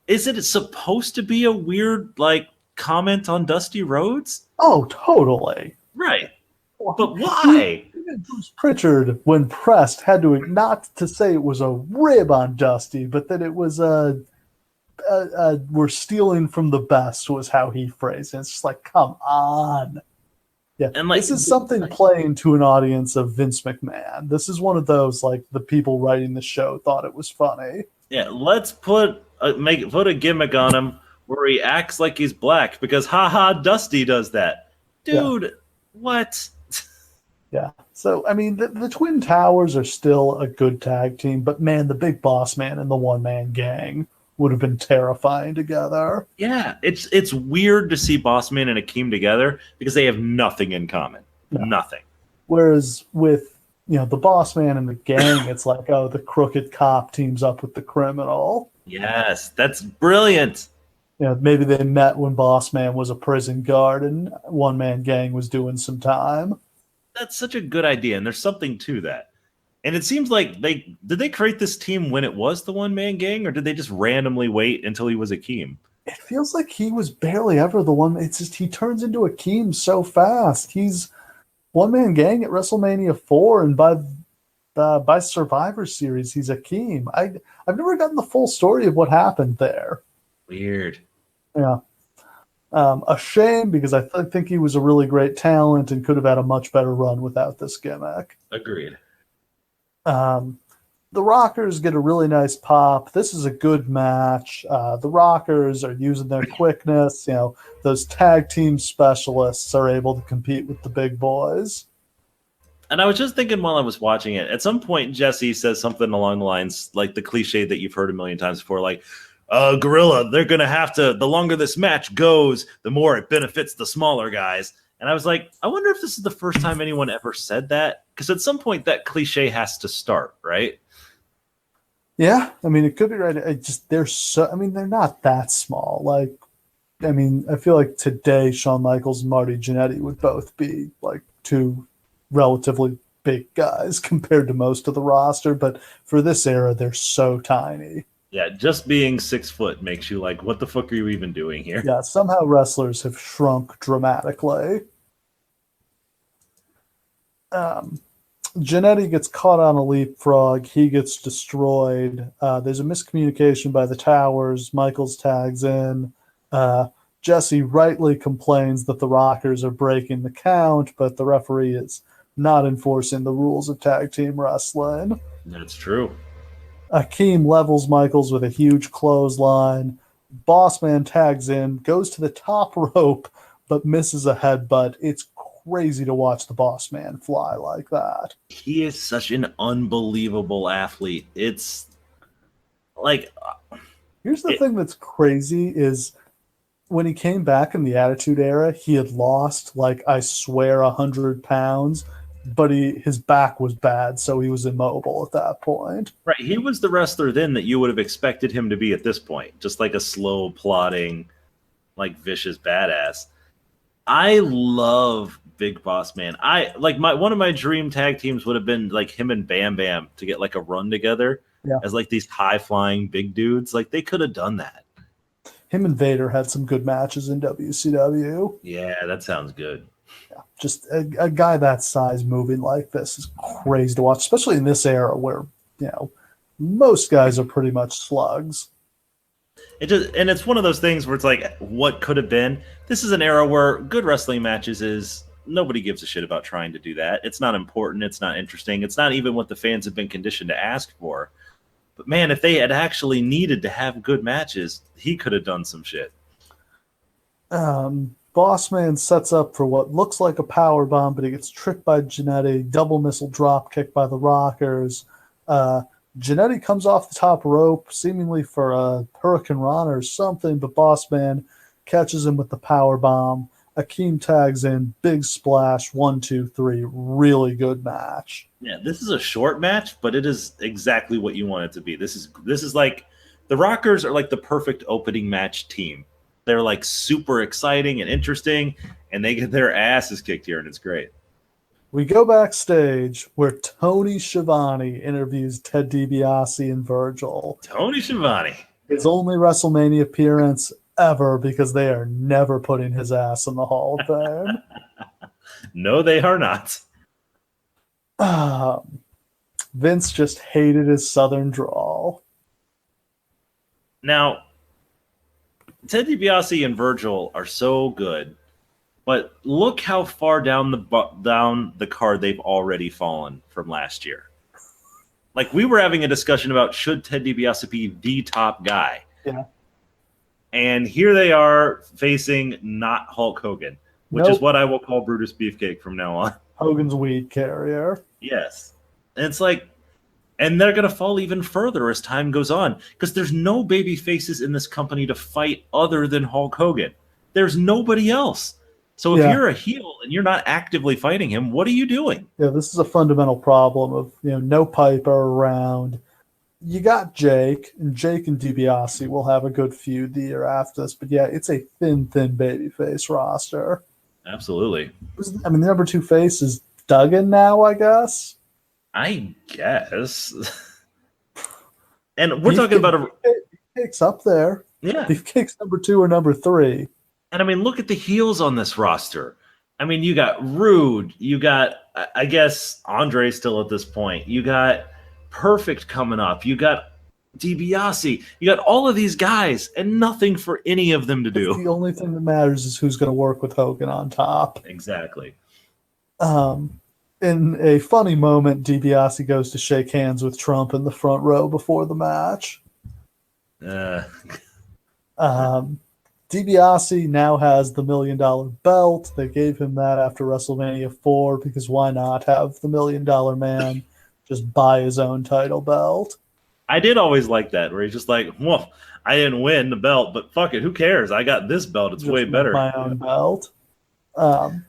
is it supposed to be a weird like comment on Dusty Rhodes? Oh, totally. Right. But Even why? Bruce Pritchard, when pressed, had to not to say it was a rib on Dusty, but that it was we're stealing from the best was how he phrased it. It's just like, come on. Yeah, And like, this is something playing to an audience of Vince McMahon. This is one of those like the people writing the show thought it was funny. yeah, let's put a gimmick on him where he acts like he's black because haha, Dusty does that. Dude, Yeah. what? Yeah. So, I mean, the Twin Towers are still a good tag team, but man, the Big Boss Man and the One Man Gang would have been terrifying together. Yeah, it's weird to see Bossman and Akeem together because they have nothing in common. Yeah. Nothing. Whereas with, the Boss Man and the gang, it's like, oh, the crooked cop teams up with the criminal. Yes, that's brilliant. Maybe they met when Boss Man was a prison guard and One Man Gang was doing some time. That's such a good idea, and there's something to that. And it seems like they create this team when it was the one man gang, or did they just randomly wait until he was Akeem? It feels like he was barely ever the one. It's just he turns into Akeem so fast. He's One Man Gang at WrestleMania 4, and by Survivor Series, he's Akeem. I've never gotten the full story of what happened there. Weird. Yeah. A shame because I think he was a really great talent and could have had a much better run without this gimmick. Agreed. The Rockers get a really nice pop. This is a good match. The Rockers are using their quickness. Those tag team specialists are able to compete with the big boys. And I was just thinking while I was watching it, at some point Jesse says something along the lines like the cliche that you've heard a million times before, like, Gorilla, they're going to have to, the longer this match goes, the more it benefits the smaller guys. And I was like, I wonder if this is the first time anyone ever said that. Because at some point that cliche has to start, right? Yeah, I mean, it could be right. They're not that small. Like, I mean, I feel like today Shawn Michaels and Marty Jannetty would both be like two relatively big guys compared to most of the roster. But for this era, they're so tiny. Yeah, just being 6 foot makes you like, what the fuck are you even doing here? Yeah, somehow wrestlers have shrunk dramatically. Jannetty gets caught on a leapfrog. He gets destroyed. There's a miscommunication by the Towers. Michaels tags in. Jesse rightly complains that the Rockers are breaking the count, but the referee is not enforcing the rules of tag team wrestling. That's true. Akeem levels Michaels with a huge clothesline. Bossman tags in, goes to the top rope, but misses a headbutt. It's crazy to watch the Bossman fly like that. He is such an unbelievable athlete. It's like... Here's the thing that's crazy is when he came back in the Attitude Era, he had lost, like, I swear, 100 pounds, but his back was bad, so he was immobile at that point. Right, he was the wrestler then that you would have expected him to be at this point, just like a slow, plodding, like vicious badass. I love Big Boss Man. One of my dream tag teams would have been like him and Bam Bam to get like a run together as like these high flying big dudes. Like they could have done that. Him and Vader had some good matches in WCW. Yeah, that sounds good. Yeah, just a guy that size moving like this is crazy to watch, especially in this era where, most guys are pretty much slugs. And it's one of those things where it's like, what could have been? This is an era where good wrestling matches is nobody gives a shit about trying to do that. It's not important. It's not interesting. It's not even what the fans have been conditioned to ask for. But man, if they had actually needed to have good matches, he could have done some shit. Bossman sets up for what looks like a power bomb, but he gets tricked by Jannetty. Double missile drop kick by the Rockers. Jannetty comes off the top rope, seemingly for a Hurricane Rana or something, but Bossman catches him with the power bomb. Akeem tags in, big splash, 1, 2, 3, really good match. Yeah, this is a short match, but it is exactly what you want it to be. This is like the Rockers are like the perfect opening match team. They're like super exciting and interesting, and they get their asses kicked here, and it's great. We go backstage where Tony Schiavone interviews Ted DiBiase and Virgil. Tony Schiavone. His only WrestleMania appearance ever because they are never putting his ass in the Hall of Fame. No, they are not. Vince just hated his southern drawl. Now, Ted DiBiase and Virgil are so good, but look how far down the card they've already fallen from last year. Like, we were having a discussion about should Ted DiBiase be the top guy. Yeah. And here they are facing not Hulk Hogan, which is what I will call Brutus Beefcake from now on. Hogan's weed carrier. Yes. And it's like, and they're going to fall even further as time goes on because there's no baby faces in this company to fight other than Hulk Hogan. There's nobody else. So if you're a heel and you're not actively fighting him, what are you doing? Yeah, this is a fundamental problem of, no Piper around. You got Jake, and Jake and DiBiase will have a good feud the year after this. But yeah, it's a thin babyface roster. Absolutely. I mean, the number 2 face is Duggan now, I guess. I guess. And we're talking about Beefcake's up there. Yeah. Beefcake's number 2 or number 3. And I mean, look at the heels on this roster. I mean, you got Rude. You got, I guess, Andre still at this point. You got Perfect coming up. You got DiBiase. You got all of these guys and nothing for any of them to do. The only thing that matters is who's going to work with Hogan on top. Exactly. In a funny moment, DiBiase goes to shake hands with Trump in the front row before the match. DiBiase now has the $1 million belt. They gave him that after WrestleMania 4 because why not have the $1 million man just buy his own title belt? I did always like that, where he's just like, well, I didn't win the belt, but fuck it, who cares? I got this belt. It's just way better. My own belt. $1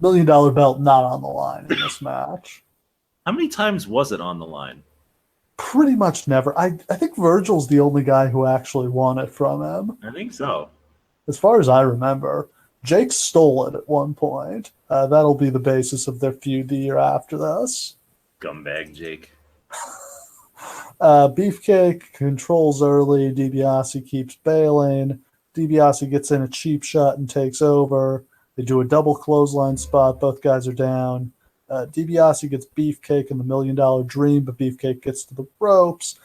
million belt not on the line in this match. How many times was it on the line? Pretty much never. I think Virgil's the only guy who actually won it from him. I think so. As far as I remember, Jake stole it at one point. That'll be the basis of their feud the year after this. Scumbag Jake. Beefcake controls early. DiBiase keeps bailing. DiBiase gets in a cheap shot and takes over. They do a double clothesline spot. Both guys are down. DiBiase gets Beefcake in the $1 million dream, but Beefcake gets to the ropes.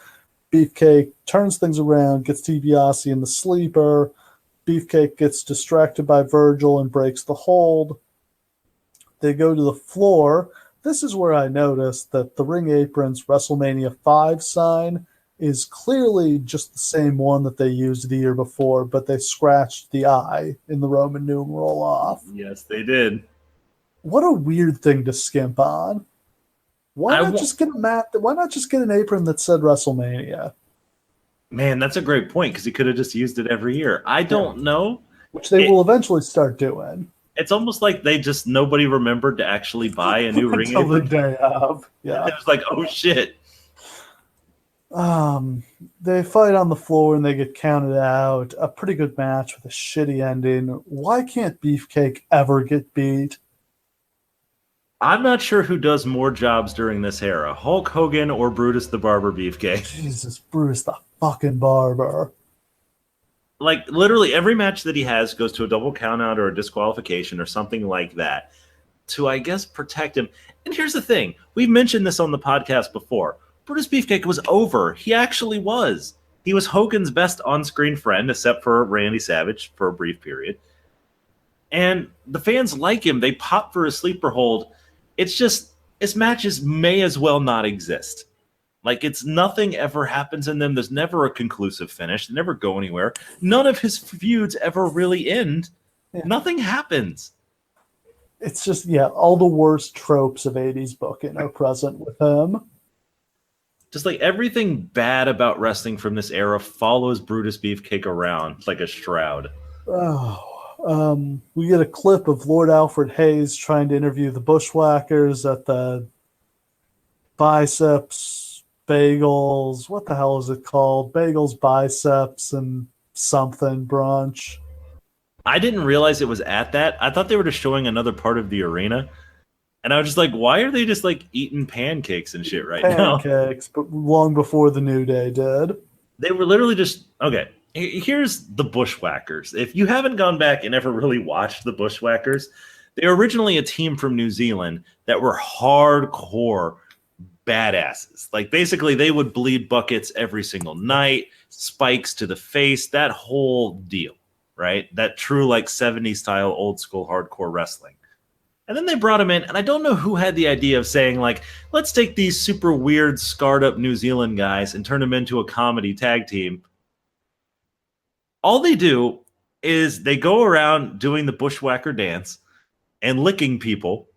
Beefcake turns things around, gets DiBiase in the sleeper. Beefcake gets distracted by Virgil and breaks the hold. They go to the floor. This is where I noticed that the ring apron's WrestleMania 5 sign is clearly just the same one that they used the year before, but they scratched the I in the Roman numeral off. Yes, they did. What a weird thing to skimp on. Why not just get an apron that said WrestleMania? Man, that's a great point because he could have just used it every year. I don't know. Which they will eventually start doing. It's almost like nobody remembered to actually buy a new ring Until apron. the day of. Yeah. It was like, oh shit. They fight on the floor and they get counted out. A pretty good match with a shitty ending. Why can't Beefcake ever get beat? I'm not sure who does more jobs during this era, Hulk Hogan or Brutus the Barber Beefcake. Jesus, Brutus the fucking Barber. Like, literally every match that he has goes to a double countout or a disqualification or something like that to, I guess, protect him. And here's the thing. We've mentioned this on the podcast before. Brutus Beefcake was over. He actually was. He was Hogan's best on-screen friend, except for Randy Savage for a brief period. And the fans like him. They pop for a sleeper hold. It's just, his matches may as well not exist. Like, it's nothing ever happens in them. There's never a conclusive finish. They never go anywhere. None of his feuds ever really end. Yeah. Nothing happens. It's just, all the worst tropes of 80s booking are present with him. Just like everything bad about wrestling from this era follows Brutus Beefcake around like a shroud. Oh, We get a clip of Lord Alfred Hayes trying to interview the Bushwackers at the Biceps Bagels. What the hell is it called? Bagels, Biceps, and something brunch. I didn't realize it was at that. I thought they were just showing another part of the arena. And I was just like, why are they just like eating pancakes and shit right now? Pancakes, but long before the New Day did. They were literally just, okay, here's the Bushwackers. If you haven't gone back and ever really watched the Bushwackers, they were originally a team from New Zealand that were hardcore badasses. Like basically they would bleed buckets every single night, spikes to the face, that whole deal, right? That true like 70s style old school hardcore wrestling. And then they brought him in, and I don't know who had the idea of saying, like, let's take these super weird, scarred-up New Zealand guys and turn them into a comedy tag team. All they do is they go around doing the Bushwhacker dance and licking people.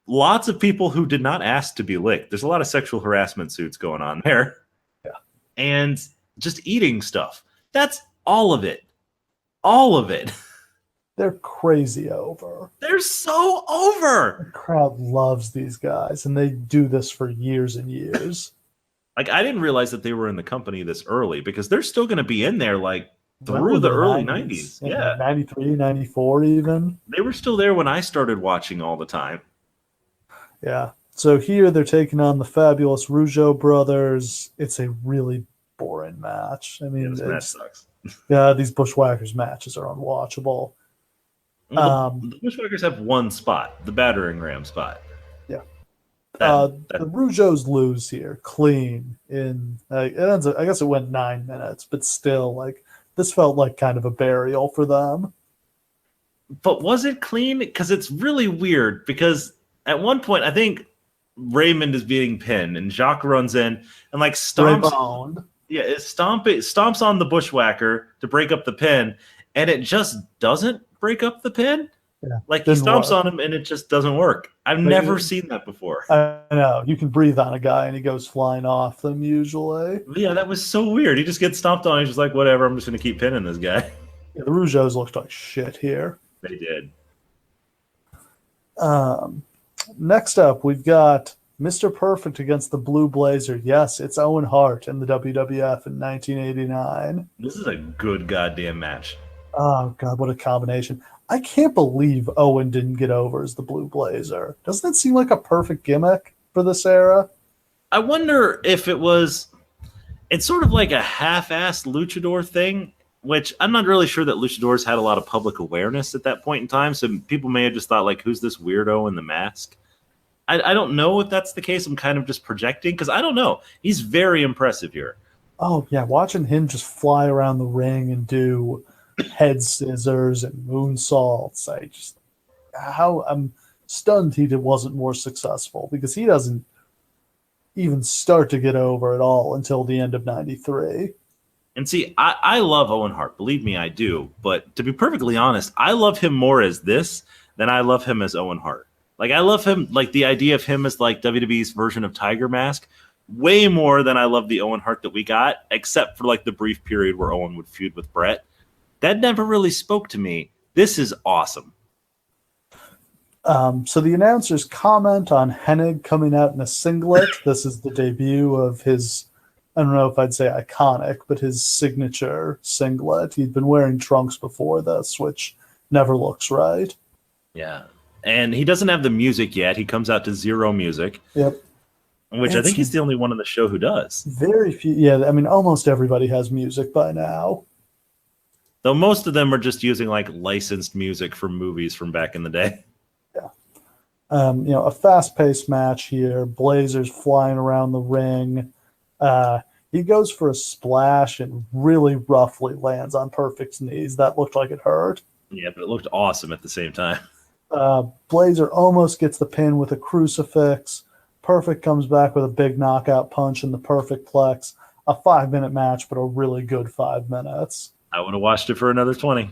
Lots of people who did not ask to be licked. There's a lot of sexual harassment suits going on there. Yeah. And just eating stuff. That's all of it. All of it. They're crazy over. They're so over. The crowd loves these guys, and they do this for years and years. Like, I didn't realize that they were in the company this early because they're still going to be in there, like, through the early 90s. Yeah. 93, 94 even. They were still there when I started watching all the time. Yeah. So here they're taking on the fabulous Rougeau brothers. It's a really boring match. I mean, Yeah, this match sucks. Yeah, these Bushwhackers matches are unwatchable. The Bushwackers have one spot, the battering ram spot. Yeah. The Rougeaus lose here clean in it ends up, I guess it went 9 minutes, but still, like, this felt like kind of a burial for them. But was it clean? Because it's really weird, because at one point I think Raymond is being pinned and Jacques runs in and like stomps stomps on the Bushwhacker to break up the pin, and it just doesn't break up the pin. Yeah, like he stomps on him and it just doesn't work. I've never seen that before. I know. You can breathe on a guy and he goes flying off them usually. Yeah, that was so weird. He just gets stomped on. He's just like, whatever, I'm just going to keep pinning this guy. Yeah, the Rougeaus looked like shit here. They did. Next up, we've got Mr. Perfect against the Blue Blazer. Yes, it's Owen Hart in the WWF in 1989. This is a good goddamn match. Oh, God, what a combination. I can't believe Owen didn't get over as the Blue Blazer. Doesn't it seem like a perfect gimmick for this era? I wonder if it's sort of like a half-assed luchador thing, which I'm not really sure that luchadors had a lot of public awareness at that point in time, so people may have just thought, like, who's this weirdo in the mask? I don't know if that's the case. I'm kind of just projecting, because I don't know. He's very impressive here. Oh, yeah, watching him just fly around the ring and do head scissors and moonsaults. I'm stunned he wasn't more successful, because he doesn't even start to get over at all until the end of 93. And see, I love Owen Hart. Believe me, I do. But to be perfectly honest, I love him more as this than I love him as Owen Hart. Like, I love him, like, the idea of him as, like, WWE's version of Tiger Mask way more than I love the Owen Hart that we got, except for, like, the brief period where Owen would feud with Brett. That never really spoke to me. This is awesome. So the announcers comment on Hennig coming out in a singlet. This is the debut of his, I don't know if I'd say iconic, but his signature singlet. He'd been wearing trunks before this, which never looks right. Yeah. And he doesn't have the music yet. He comes out to zero music. Yep. Which I think he's the only one on the show who does. Very few. Yeah, I mean, almost everybody has music by now. Though most of them are just using, like, licensed music from movies from back in the day. Yeah. A fast-paced match here. Blazers flying around the ring. He goes for a splash and really roughly lands on Perfect's knees. That looked like it hurt. Yeah, but it looked awesome at the same time. Blazer almost gets the pin with a crucifix. Perfect comes back with a big knockout punch in the Perfect Plex. A 5-minute match, but a really good 5 minutes. I would have watched it for another 20.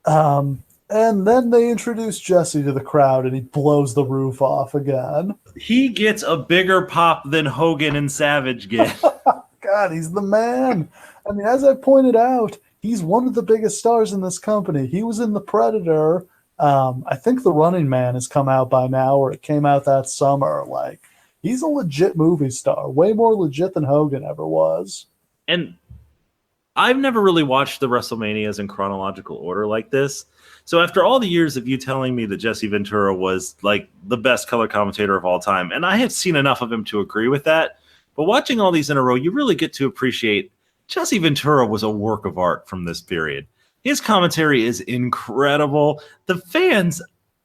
And then they introduce Jesse to the crowd, and he blows the roof off again. He gets a bigger pop than Hogan and Savage get. God, he's the man. I mean, as I pointed out, he's one of the biggest stars in this company. He was in The Predator. I think The Running Man has come out by now, or it came out that summer. Like, he's a legit movie star, way more legit than Hogan ever was. And I've never really watched the WrestleManias in chronological order like this. So after all the years of you telling me that Jesse Ventura was like the best color commentator of all time, and I have seen enough of him to agree with that, but watching all these in a row, you really get to appreciate Jesse Ventura was a work of art from this period. His commentary is incredible. The fans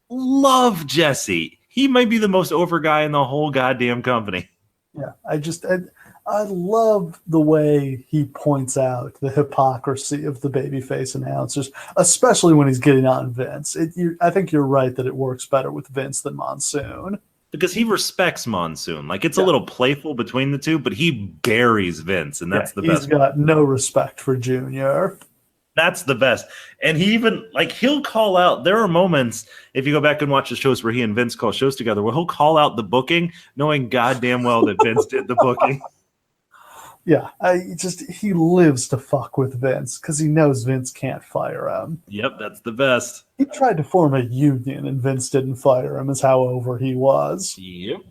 love Jesse. He might be the most over guy in the whole goddamn company. Yeah, I love the way he points out the hypocrisy of the babyface announcers, especially when he's getting on Vince. I think you're right that it works better with Vince than Monsoon. Because he respects Monsoon. Like, it's a little playful between the two, but he buries Vince, and that's the best. He's got no respect for Junior. That's the best. And he even, like, he'll call out, there are moments, if you go back and watch the shows where he and Vince call shows together, where he'll call out the booking, knowing goddamn well that Vince did the booking. Yeah, he lives to fuck with Vince because he knows Vince can't fire him. Yep, that's the best. He tried to form a union and Vince didn't fire him, is how over he was. Yep.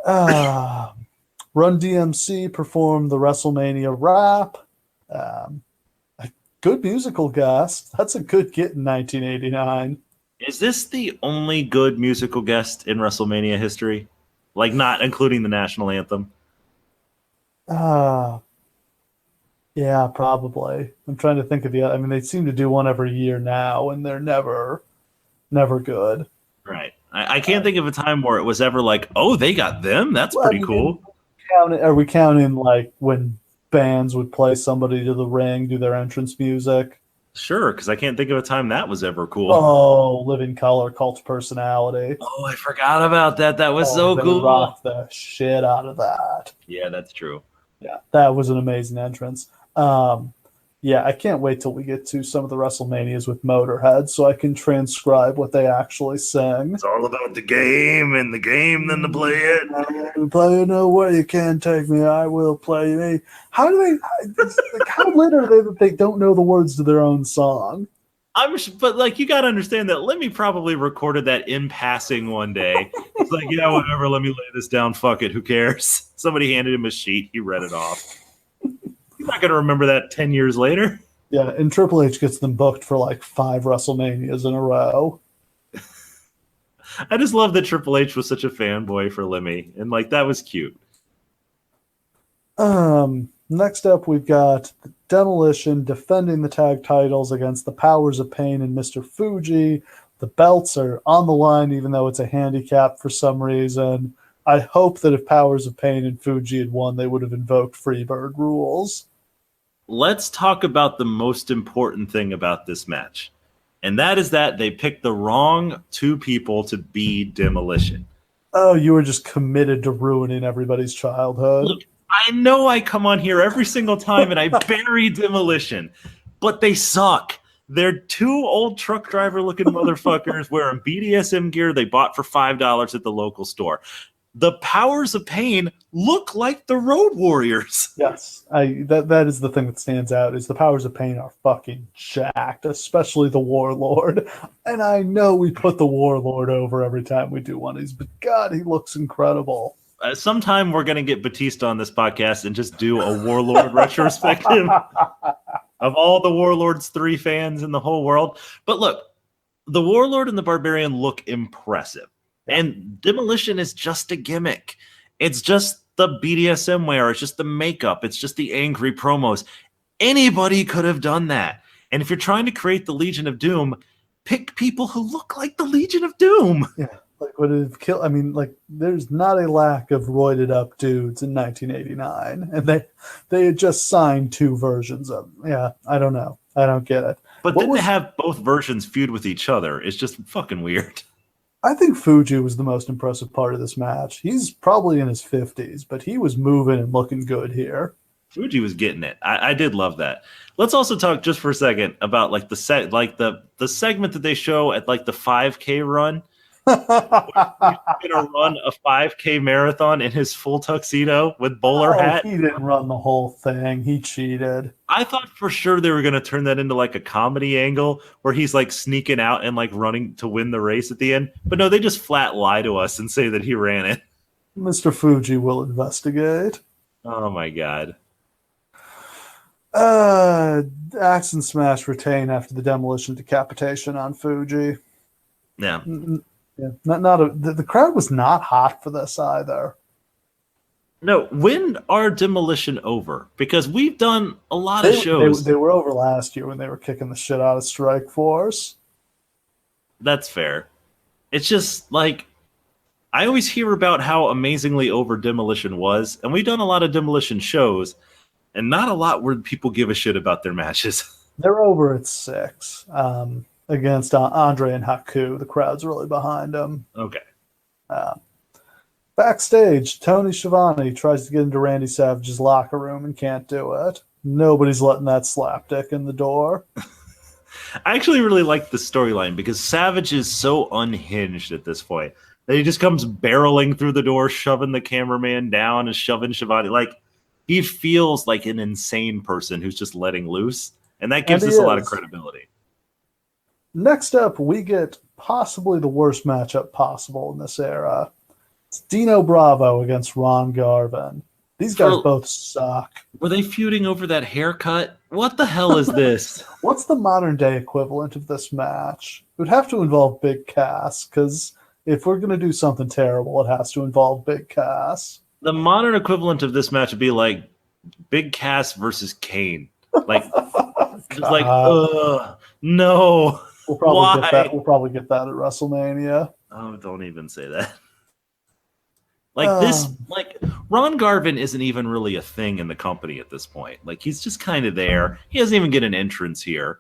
Run DMC performed the WrestleMania rap. A good musical guest. That's a good get in 1989. Is this the only good musical guest in WrestleMania history? Like, not including the national anthem? Yeah, probably. I'm trying to think of I mean, they seem to do one every year now, and they're never good. Right. I can't think of a time where it was ever like, oh, they got them? That's pretty cool. Are we counting, like, when bands would play somebody to the ring, do their entrance music? Sure, because I can't think of a time that was ever cool. Oh, Living Color, Cult of Personality. Oh, I forgot about that. That was so cool. They rocked the shit out of that. Yeah, that's true. Yeah, that was an amazing entrance. Yeah, I can't wait till we get to some of the WrestleManias with Motorhead so I can transcribe what they actually sing. It's all about the game and the game, then to play it. Play no way you can't take me, I will play me. How lit are they that they don't know the words to their own song? But like, you got to understand that Lemmy probably recorded that in passing one day. It's like, yeah, whatever, let me lay this down. Fuck it, who cares? Somebody handed him a sheet. He read it off. He's not going to remember that 10 years later. Yeah, and Triple H gets them booked for like 5 WrestleManias in a row. I just love that Triple H was such a fanboy for Lemmy. And like, that was cute. Next up, we've got Demolition defending the tag titles against the Powers of Pain and Mr. Fuji. The belts are on the line, even though it's a handicap for some reason. I hope that if Powers of Pain and Fuji had won, they would have invoked Freebird rules. Let's talk about the most important thing about this match. And that is that they picked the wrong 2 people to be Demolition. Oh, you were just committed to ruining everybody's childhood. Look, I know I come on here every single time and I bury Demolition, but they suck. They're 2 old truck driver looking motherfuckers wearing BDSM gear they bought for $5 at the local store. The Powers of Pain look like the Road Warriors. Yes, that is the thing that stands out, is the Powers of Pain are fucking jacked, especially the Warlord. And I know we put the Warlord over every time we do one of these, but God, he looks incredible. Sometime we're going to get Batista on this podcast and just do a Warlord retrospective of all the Warlord's 3 fans in the whole world. But look, the Warlord and the Barbarian look impressive. And Demolition is just a gimmick. It's just the BDSM wear. It's just the makeup. It's just the angry promos. Anybody could have done that. And if you're trying to create the Legion of Doom, pick people who look like the Legion of Doom. Yeah, like would have killed. I mean, like, there's not a lack of roided up dudes in 1989, and they had just signed 2 versions of them. Yeah, I don't know. I don't get it. But then to have both versions feud with each other is just fucking weird. I think Fuji was the most impressive part of this match. He's probably in his 50s, but he was moving and looking good here. Fuji was getting it. I did love that. Let's also talk just for a second about like the segment that they show at like the 5K run. He's going to run a 5K marathon in his full tuxedo with bowler hat. He didn't run the whole thing. He cheated. I thought for sure they were going to turn that into like a comedy angle where he's like sneaking out and like running to win the race at the end. But no, they just flat lie to us and say that he ran it. Mr. Fuji will investigate. Oh my God. Axe and Smash retain after the demolition decapitation on Fuji. Yeah. Yeah, the crowd was not hot for this either. No, when are Demolition over? Because we've done a lot of shows. They were over last year when they were kicking the shit out of Strike Force. That's fair. It's just like I always hear about how amazingly over Demolition was, and we've done a lot of Demolition shows, and not a lot where people give a shit about their matches. They're over at 6 against Andre and Haku. The crowd's really behind them. Okay. Backstage, Tony Schiavone tries to get into Randy Savage's locker room and can't do it. Nobody's letting that slapdick in the door. I actually really like the storyline because Savage is so unhinged at this point that he just comes barreling through the door, shoving the cameraman down and shoving Schiavone. Like, he feels like an insane person who's just letting loose, and that gives us a lot of credibility. Next up, we get possibly the worst matchup possible in this era. It's Dino Bravo against Ron Garvin. These guys both suck. Were they feuding over that haircut? What the hell is this? What's the modern day equivalent of this match? It would have to involve Big Cass, because if we're going to do something terrible, it has to involve Big Cass. The modern equivalent of this match would be like Big Cass versus Kane. Like, no. We'll probably get that at WrestleMania. Oh, don't even say that. Like Ron Garvin isn't even really a thing in the company at this point. Like, he's just kind of there. He doesn't even get an entrance here.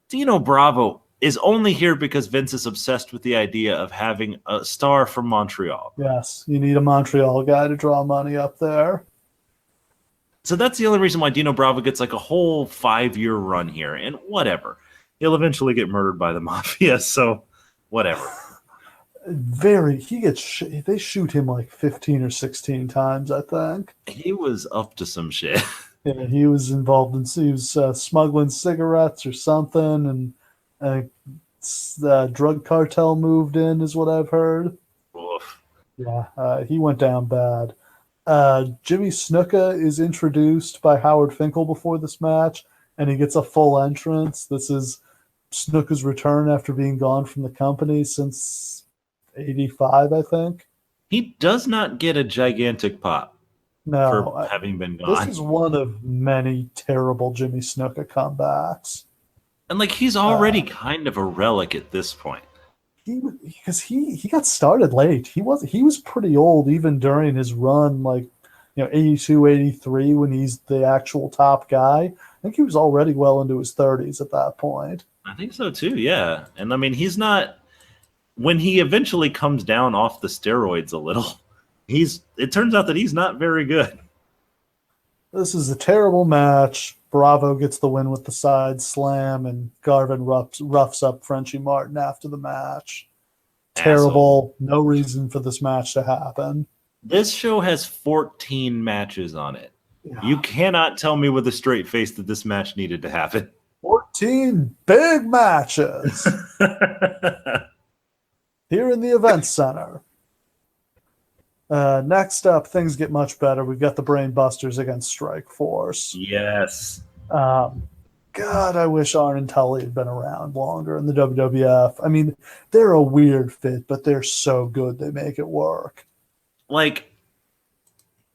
Dino Bravo is only here because Vince is obsessed with the idea of having a star from Montreal. Yes, you need a Montreal guy to draw money up there. So that's the only reason why Dino Bravo gets like a whole 5-year run here. And whatever. He'll eventually get murdered by the mafia, so whatever. They shoot him like 15 or 16 times, I think. He was up to some shit. Yeah, he was involved in smuggling cigarettes or something, and the drug cartel moved in, is what I've heard. Oof. Yeah, he went down bad. Jimmy Snuka is introduced by Howard Finkel before this match, and he gets a full entrance. This is Snuka's return after being gone from the company since 85, I think. He does not get a gigantic pop for having been gone. This is one of many terrible Jimmy Snuka comebacks. And like, he's already kind of a relic at this point. Because he got started late. He was pretty old even during his run, like 82, 83, when he's the actual top guy. I think he was already well into his 30s at that point. I think so too, yeah. And I mean, he's not, when he eventually comes down off the steroids a little, it turns out that he's not very good. This is a terrible match. Bravo gets the win with the side slam, and Garvin roughs up Frenchie Martin after the match. Terrible. No reason for this match to happen. This show has 14 matches on it. Yeah. You cannot tell me with a straight face that this match needed to happen. 14 big matches here in the event center. Next up, things get much better. We've got the Brain Busters against Strike Force. Yes. God, I wish Arn and Tully had been around longer in the WWF. I mean, they're a weird fit, but they're so good they make it work. Like,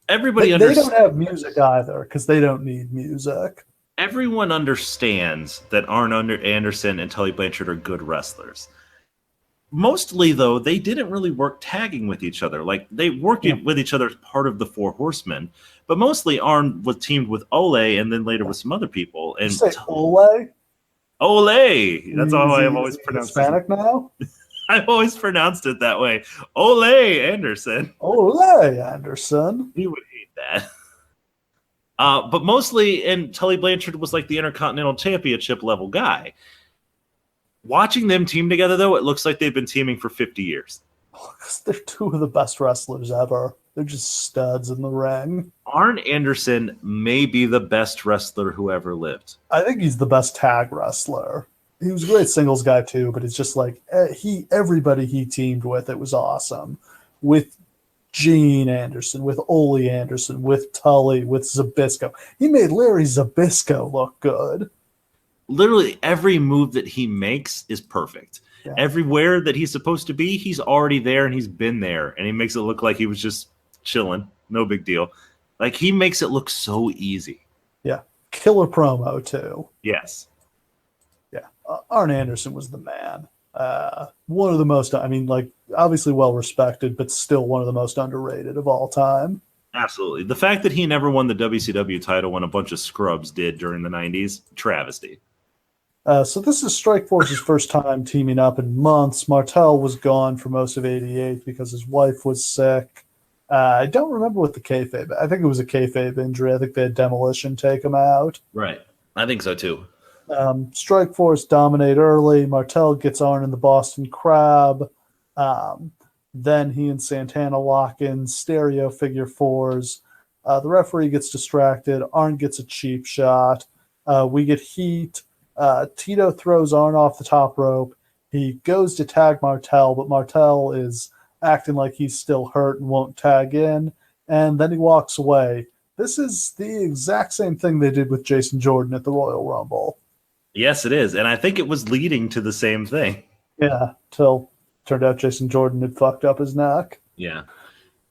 everybody they don't have music either, because they don't need music. Everyone understands that Arn Anderson and Tully Blanchard are good wrestlers. Mostly, though, they didn't really work tagging with each other. Like, they worked with each other as part of the Four Horsemen. But mostly, Arn was teamed with Ole and then later with some other people. And you say Ole? Ole! That's how I've always pronounced it. Hispanic now? I've always pronounced it that way. Ole Anderson. Ole Anderson. He would hate that. But mostly, and Tully Blanchard was like the Intercontinental Championship level guy. Watching them team together, though, it looks like they've been teaming for 50 years. Because they're two of the best wrestlers ever. They're just studs in the ring. Arn Anderson may be the best wrestler who ever lived. I think he's the best tag wrestler. He was a great singles guy too, but it's just like everybody he teamed with, it was awesome. With Gene Anderson, with Ole Anderson, with Tully, with Zbyszko. He made Larry Zbyszko look good. Literally every move that he makes is perfect. Yeah. Everywhere that he's supposed to be, he's already there and he's been there. And he makes it look like he was just chilling. No big deal. Like, he makes it look so easy. Yeah. Killer promo, too. Yes. Yeah. Arn Anderson was the man. One of the most, I mean, like, obviously well respected, but still one of the most underrated of all time. Absolutely. The fact that he never won the WCW title when a bunch of scrubs did during the 90s, travesty. So this is Strikeforce's first time teaming up in months. Martel was gone for most of '88 because his wife was sick. I don't remember what the kayfabe. I think it was a kayfabe injury. I think they had Demolition take him out. Right. I think so too. Strikeforce dominate early. Martel gets Arn in the Boston Crab. Then he and Santana lock in stereo figure fours. The referee gets distracted. Arn gets a cheap shot. We get heat. Tito throws Arn off the top rope. He goes to tag Martel, but Martel is acting like he's still hurt and won't tag in, and then he walks away. This is the exact same thing they did with Jason Jordan at the Royal Rumble. Yes, it is, and I think it was leading to the same thing. Yeah, till turned out Jason Jordan had fucked up his neck. Yeah.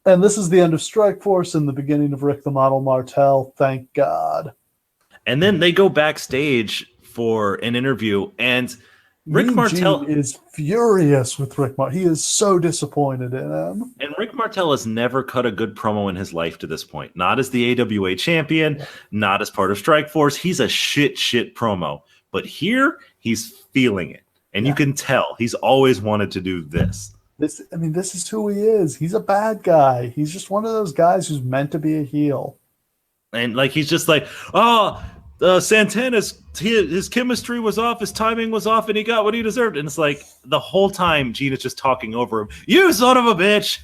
And this is the end of Strikeforce and the beginning of Rick the Model Martel, thank God. And then they go backstage for an interview, and Rick Martel is furious with Rick Martel. He is so disappointed in him. And Rick Martel has never cut a good promo in his life to this point. Not as the AWA champion, not as part of Strikeforce. He's a shit promo. But here, he's feeling it. And you can tell he's always wanted to do this. This is who he is. He's a bad guy. He's just one of those guys who's meant to be a heel. And like, he's just like, Santana's his chemistry was off, his timing was off, and he got what he deserved. And it's like the whole time Gene is just talking over him. You son of a bitch!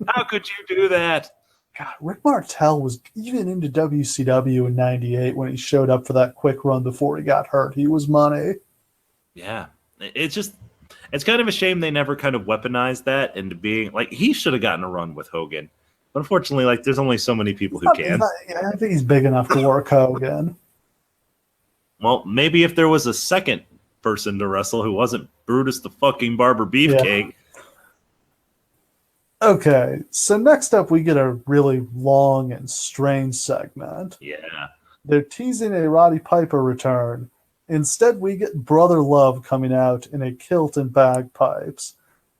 How could you do that? God, Rick Martel was even into WCW in '98 when he showed up for that quick run before he got hurt. He was money. Yeah, it's kind of a shame they never kind of weaponized that into being like, he should have gotten a run with Hogan. But unfortunately, like, there's only so many people who can. I think he's big enough to work Hogan. Well, maybe if there was a second person to wrestle who wasn't Brutus the fucking Barber Beefcake. Yeah. Okay, so next up we get a really long and strange segment. Yeah. They're teasing a Roddy Piper return. Instead, we get Brother Love coming out in a kilt and bagpipes.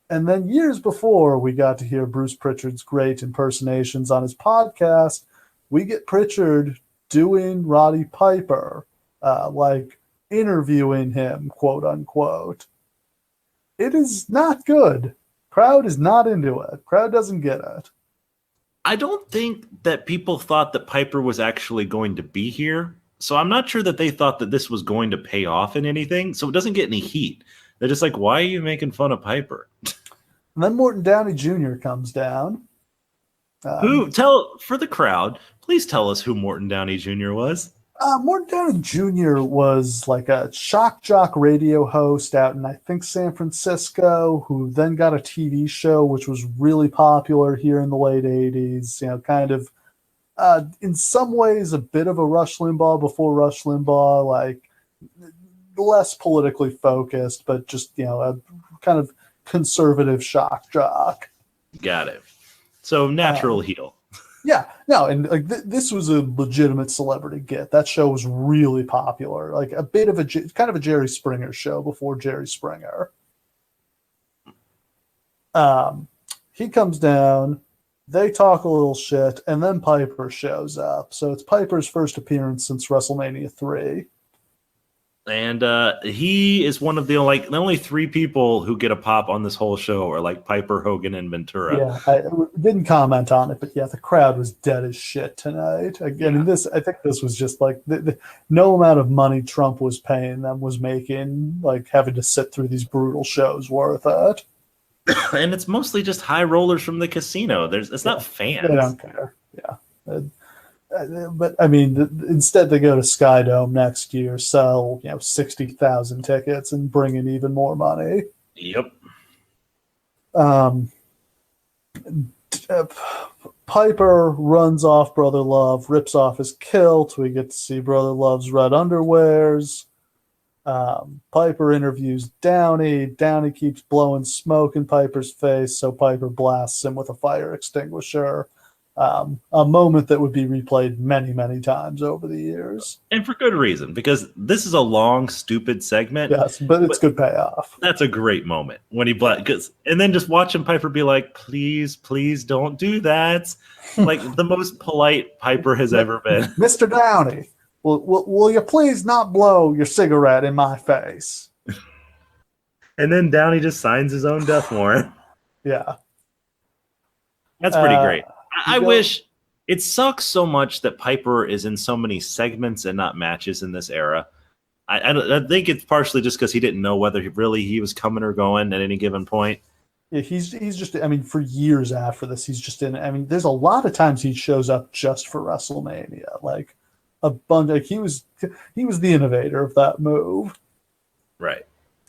And then years before we got to hear Bruce Pritchard's great impersonations on his podcast, we get Pritchard doing Roddy Piper, like interviewing him, quote unquote. It is not good. Crowd is not into it. Crowd doesn't get it. I don't think that people thought that Piper was actually going to be here. So I'm not sure that they thought that this was going to pay off in anything. So it doesn't get any heat. They're just like, why are you making fun of Piper? And then Morton Downey Jr. comes down. For the crowd, please tell us who Morton Downey Jr. was. Morton Downey Jr. was like a shock jock radio host out in, I think, San Francisco, who then got a TV show, which was really popular here in the late 80s. You know, kind of, in some ways, a bit of a Rush Limbaugh before Rush Limbaugh, like less politically focused, but just, you know, a kind of conservative shock jock. Got it. So natural heel. Yeah, no, and like this was a legitimate celebrity get. That show was really popular, like a bit of a kind of a Jerry Springer show before Jerry Springer. He comes down, they talk a little shit, and then Piper shows up. So it's Piper's first appearance since WrestleMania 3. And he is one of the only three people who get a pop on this whole show are like Piper, Hogan, and Ventura. Yeah, I didn't comment on it, but yeah, the crowd was dead as shit tonight. Again, I think this was just like no amount of money Trump was paying them was making like having to sit through these brutal shows worth it. And it's mostly just high rollers from the casino. It's not They fans. don't care. Yeah. But I mean, instead they go to Skydome next year, sell 60,000 tickets, and bring in even more money. Yep. Um, Piper runs off Brother Love, rips off his kilt. We get to see Brother Love's red underwears. Piper interviews Downey. Downey keeps blowing smoke in Piper's face, so Piper blasts him with a fire extinguisher. A moment that would be replayed many, many times over the years. And for good reason, because this is a long, stupid segment. Yes, but it's good payoff. That's a great moment when he and then just watching Piper be like, please, please don't do that. Like the most polite Piper has ever been. Mr. Downey, will you please not blow your cigarette in my face? And then Downey just signs his own death warrant. Yeah. That's pretty great. I wish it sucks so much that Piper is in so many segments and not matches in this era. I think it's partially just because he didn't know whether he was coming or going at any given point. Yeah, he's just. I mean, for years after this, he's just in. I mean, there's a lot of times he shows up just for WrestleMania, like a bunch. Like he was the innovator of that move. Right.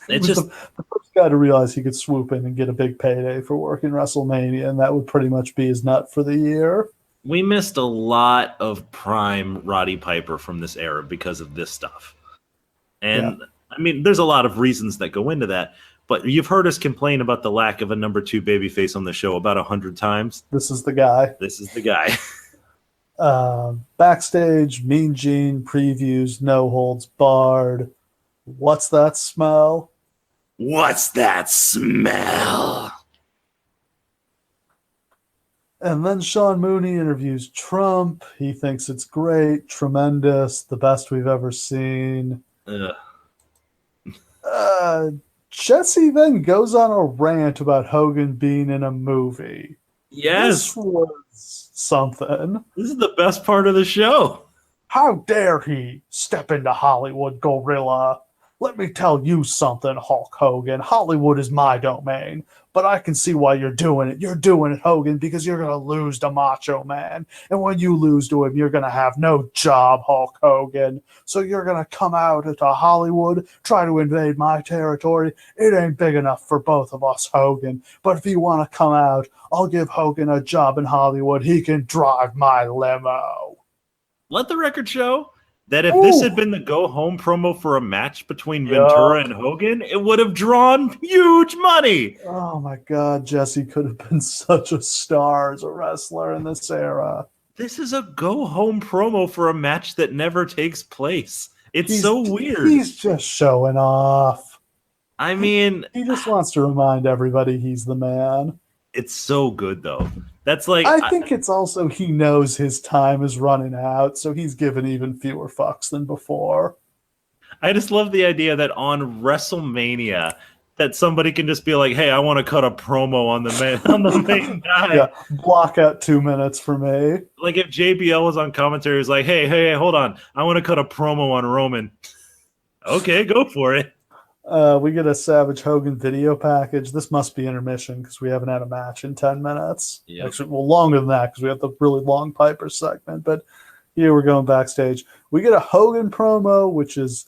It's just the first guy to realize he could swoop in and get a big payday for working WrestleMania, and that would pretty much be his nut for the year. We missed a lot of prime Roddy Piper from this era because of this stuff. And I mean, there's a lot of reasons that go into that, but you've heard us complain about the lack of a number 2 babyface on the show about 100 times. This is the guy. This is the guy. Backstage, Mean Gene previews, no holds barred. What's that smell? What's that smell? And then Sean Mooney interviews Trump. He thinks it's great, tremendous, the best we've ever seen. Jesse then goes on a rant about Hogan being in a movie. Yes. This was something. This is the best part of the show. How dare he step into Hollywood, gorilla? Let me tell you something, Hulk Hogan. Hollywood is my domain, but I can see why you're doing it. You're doing it, Hogan, because you're going to lose to Macho Man. And when you lose to him, you're going to have no job, Hulk Hogan. So you're going to come out into Hollywood, try to invade my territory. It ain't big enough for both of us, Hogan. But if you want to come out, I'll give Hogan a job in Hollywood. He can drive my limo. Let the record show that if this had been the go-home promo for a match between Ventura and Hogan, it would have drawn huge money. Oh, my God. Jesse could have been such a star as a wrestler in this era. This is a go-home promo for a match that never takes place. It's so weird. He's just showing off. I mean... He just wants to remind everybody he's the man. It's so good, though. That's like... I think it's also he knows his time is running out, so he's given even fewer fucks than before. I just love the idea that on WrestleMania, that somebody can just be like, hey, I want to cut a promo on the main guy. Yeah, block out 2 minutes for me. Like if JBL was on commentary, he was like, hey, hold on. I want to cut a promo on Roman. Okay, go for it. We get a Savage Hogan video package. This must be intermission because we haven't had a match in 10 minutes. Yep. Actually, well, longer than that because we have the really long Piper segment. But here we're going backstage. We get a Hogan promo, which is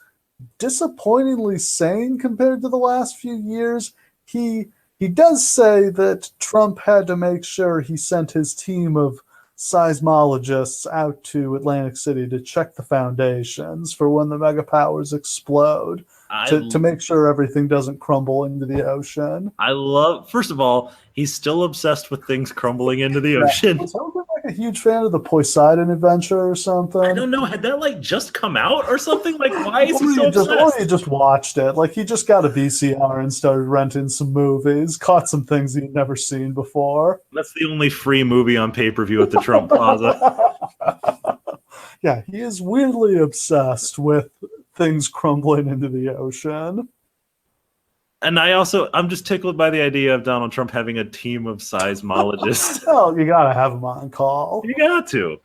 disappointingly sane compared to the last few years. He does say that Trump had to make sure he sent his team of seismologists out to Atlantic City to check the foundations for when the mega powers explode. To make sure everything doesn't crumble into the ocean. First of all, he's still obsessed with things crumbling into the ocean. Was Hogan like a huge fan of the Poseidon Adventure or something? I don't know. Had that like just come out or something? Like, why is he so obsessed? Or you just watched it. Like, he just got a VCR and started renting some movies, caught some things he'd never seen before. That's the only free movie on pay-per-view at the Trump Plaza. Yeah, he is weirdly obsessed with things crumbling into the ocean. And I'm just tickled by the idea of Donald Trump having a team of seismologists. Oh, you gotta have him on call. You got to.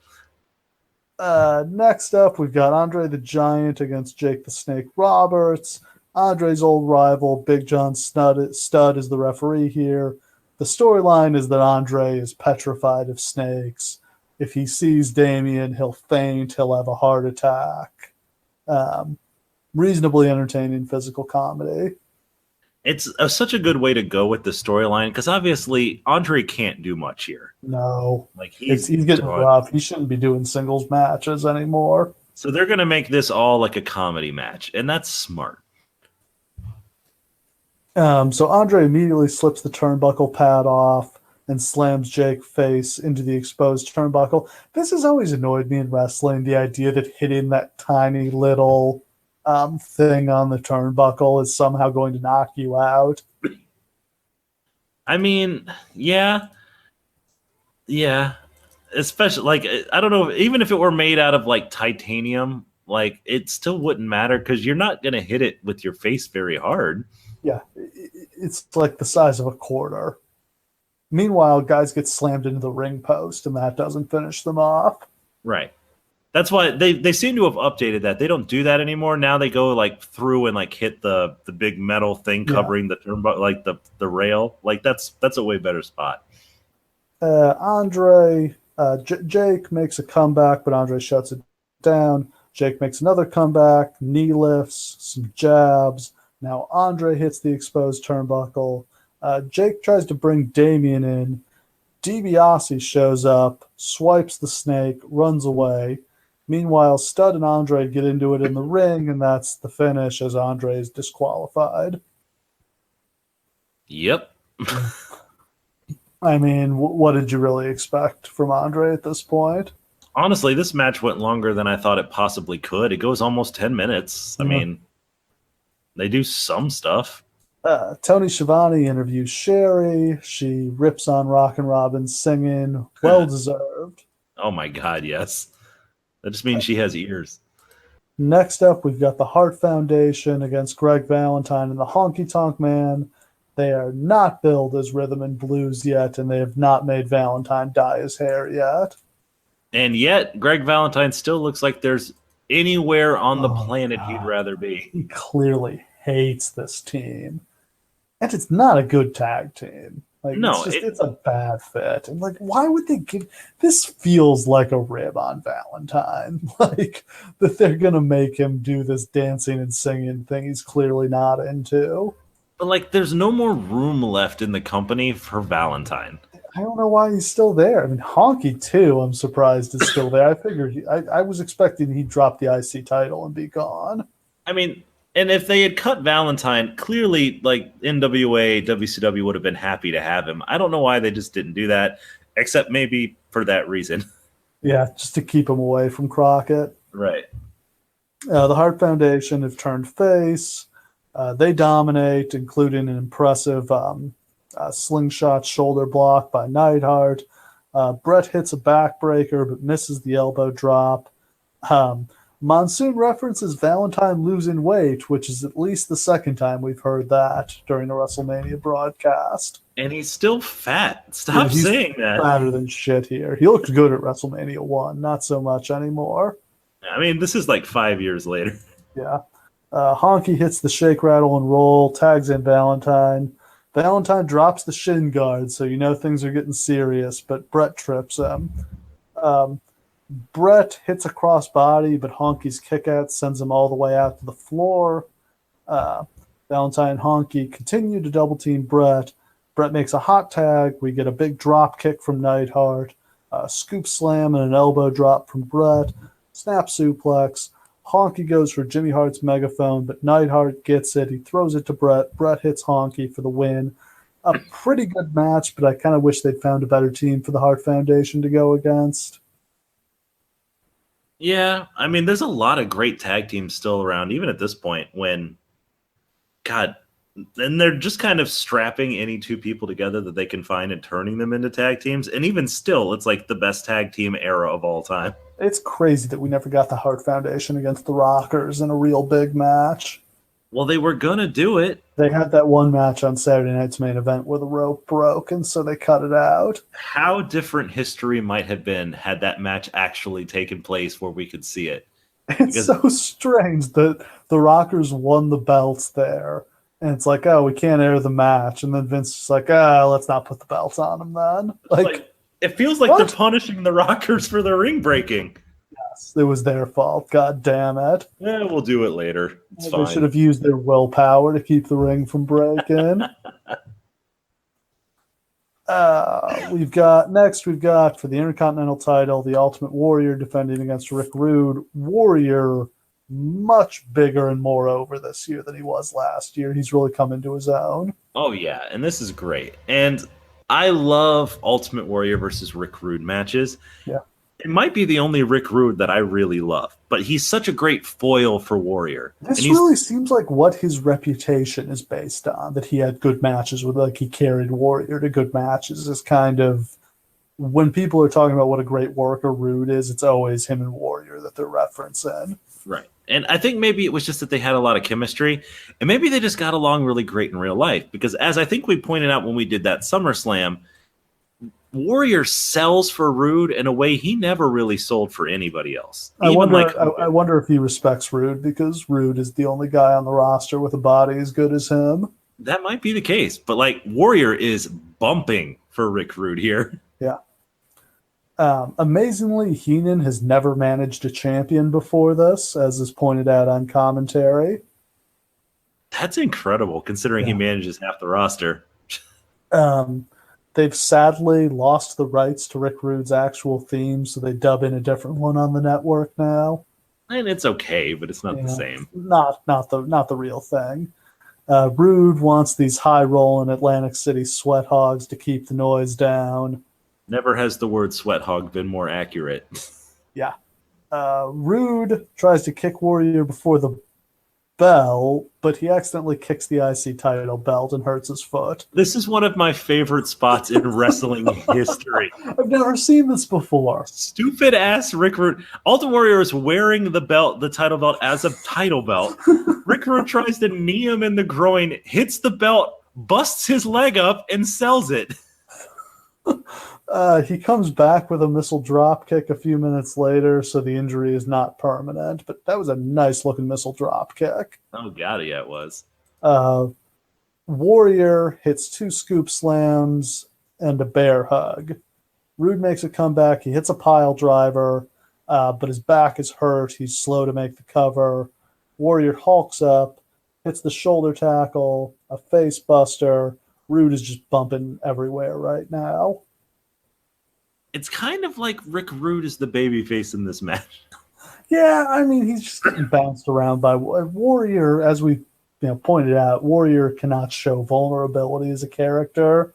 Next up, we've got Andre the Giant against Jake the Snake Roberts. Andre's old rival, Big John Studd is the referee here. The storyline is that Andre is petrified of snakes. If he sees Damien, he'll faint, he'll have a heart attack. Reasonably entertaining physical comedy. It's such a good way to go with the storyline because obviously Andre can't do much here. No, Like he's getting rough. He shouldn't be doing singles matches anymore. So they're going to make this all like a comedy match, and that's smart. So Andre immediately slips the turnbuckle pad off and slams Jake face into the exposed turnbuckle. This has always annoyed me in wrestling, the idea that hitting that tiny little thing on the turnbuckle is somehow going to knock you out. I mean, yeah. Especially, like, I don't know, even if it were made out of, like, titanium, like, it still wouldn't matter because you're not going to hit it with your face very hard. Yeah, it's like the size of a quarter. Meanwhile, guys get slammed into the ring post, and that doesn't finish them off. Right. That's why they seem to have updated that. They don't do that anymore. Now they go like through and like hit the big metal thing covering the turnbuckle, like the rail. Like that's a way better spot. Jake makes a comeback, but Andre shuts it down. Jake makes another comeback, knee lifts, some jabs. Now Andre hits the exposed turnbuckle. Jake tries to bring Damien in. DiBiase shows up, swipes the snake, runs away. Meanwhile, Studd and Andre get into it in the ring, and that's the finish as Andre is disqualified. Yep. I mean, what did you really expect from Andre at this point? Honestly, this match went longer than I thought it possibly could. It goes almost 10 minutes. I mean, they do some stuff. Tony Schiavone interviews Sherry. She rips on Rockin' Robin singing. Well-deserved. Oh, my God, yes. That just means she has ears. Next up, we've got the Hart Foundation against Greg Valentine and the Honky Tonk Man. They are not billed as rhythm and blues yet, and they have not made Valentine dye his hair yet. And yet, Greg Valentine still looks like there's anywhere on the planet he'd rather be. He clearly hates this team. And it's not a good tag team. Like, no, it's a bad fit. And like, why would they give this? Feels like a rib on Valentine. Like that they're gonna make him do this dancing and singing thing he's clearly not into. But like, there's no more room left in the company for Valentine. I don't know why he's still there. I mean, Honky too. I'm surprised is still there. I figured I was expecting he'd drop the IC title and be gone. I mean. And if they had cut Valentine, clearly, like, NWA, WCW would have been happy to have him. I don't know why they just didn't do that, except maybe for that reason. Yeah, just to keep him away from Crockett. Right. The Hart Foundation have turned face. They dominate, including an impressive slingshot shoulder block by Neidhart. Brett hits a backbreaker but misses the elbow drop. Monsoon references Valentine losing weight, which is at least the second time we've heard that during a WrestleMania broadcast. And he's still fat. Stop saying that. Fatter than shit here. He looked good at WrestleMania 1, not so much anymore. I mean, this is like 5 years later. Yeah. Honky hits the shake, rattle, and roll, tags in Valentine. Valentine drops the shin guard, so you know things are getting serious, but Brett trips him. Brett hits a crossbody, but Honky's kick-out sends him all the way out to the floor. Valentine and Honky continue to double-team Brett. Brett makes a hot tag. We get a big drop kick from Neidhart. Scoop slam and an elbow drop from Brett. Snap suplex. Honky goes for Jimmy Hart's megaphone, but Neidhart gets it. He throws it to Brett. Brett hits Honky for the win. A pretty good match, but I kind of wish they'd found a better team for the Hart Foundation to go against. Yeah, I mean, there's a lot of great tag teams still around, even at this point, when, God, and they're just kind of strapping any two people together that they can find and turning them into tag teams. And even still, it's like the best tag team era of all time. It's crazy that we never got the Hart Foundation against the Rockers in a real big match. Well, they were going to do it. They had that one match on Saturday Night's Main Event where the rope broke, and so they cut it out. How different history might have been had that match actually taken place where we could see it. It's because so strange that the Rockers won the belts there. And it's like, oh, we can't air the match. And then Vince is like, let's not put the belts on them then. Like it feels like they're what? punishing the Rockers for their ring breaking. Yes, it was their fault. God damn it. Yeah, we'll do it later. It's They should fine. have used their willpower to keep the ring from breaking. We've got for the Intercontinental title, the Ultimate Warrior defending against Rick Rude. Warrior much bigger and more over this year than he was last year. He's really come into his own. Oh yeah, and this is great. And I love Ultimate Warrior versus Rick Rude matches. Yeah. It might be the only Rick Rude that I really love, but he's such a great foil for Warrior. This really seems like what his reputation is based on, that he had good matches with, like he carried Warrior to good matches. Is kind of when people are talking about what a great worker Rude is, it's always him and Warrior that they're referencing. Right. And I think maybe it was just that they had a lot of chemistry, and maybe they just got along really great in real life. Because as I think we pointed out when we did that SummerSlam, Warrior sells for Rude in a way he never really sold for anybody else. I wonder if he respects Rude because Rude is the only guy on the roster with a body as good as him. That might be the case, but like Warrior is bumping for Rick Rude here. Yeah. Amazingly, Heenan has never managed a champion before this, as is pointed out on commentary. That's incredible, considering he manages half the roster. They've sadly lost the rights to Rick Rude's actual theme, so they dub in a different one on the network now. And it's okay, but it's not the same. Not the real thing. Rude wants these high-rolling Atlantic City sweat hogs to keep the noise down. Never has the word sweat hog been more accurate. Yeah. Rude tries to kick Warrior before the bell, but he accidentally kicks the IC title belt and hurts his foot. This is one of my favorite spots in wrestling history. I've never seen this before. Stupid ass Rick Rude. Ultimate Warrior is wearing the title belt as a title belt. Rick Rude tries to knee him in the groin, hits the belt, busts his leg up, and sells it. He comes back with a missile drop kick a few minutes later, so the injury is not permanent. But that was a nice looking missile drop kick. Oh god, yeah, it was. Warrior hits 2 scoop slams and a bear hug. Rude makes a comeback. He hits a pile driver, but his back is hurt. He's slow to make the cover. Warrior hulks up, hits the shoulder tackle, a face buster. Rude is just bumping everywhere right now. It's kind of like Rick Rude is the babyface in this match. Yeah, I mean, he's just getting bounced around by Warrior. As we pointed out, Warrior cannot show vulnerability as a character,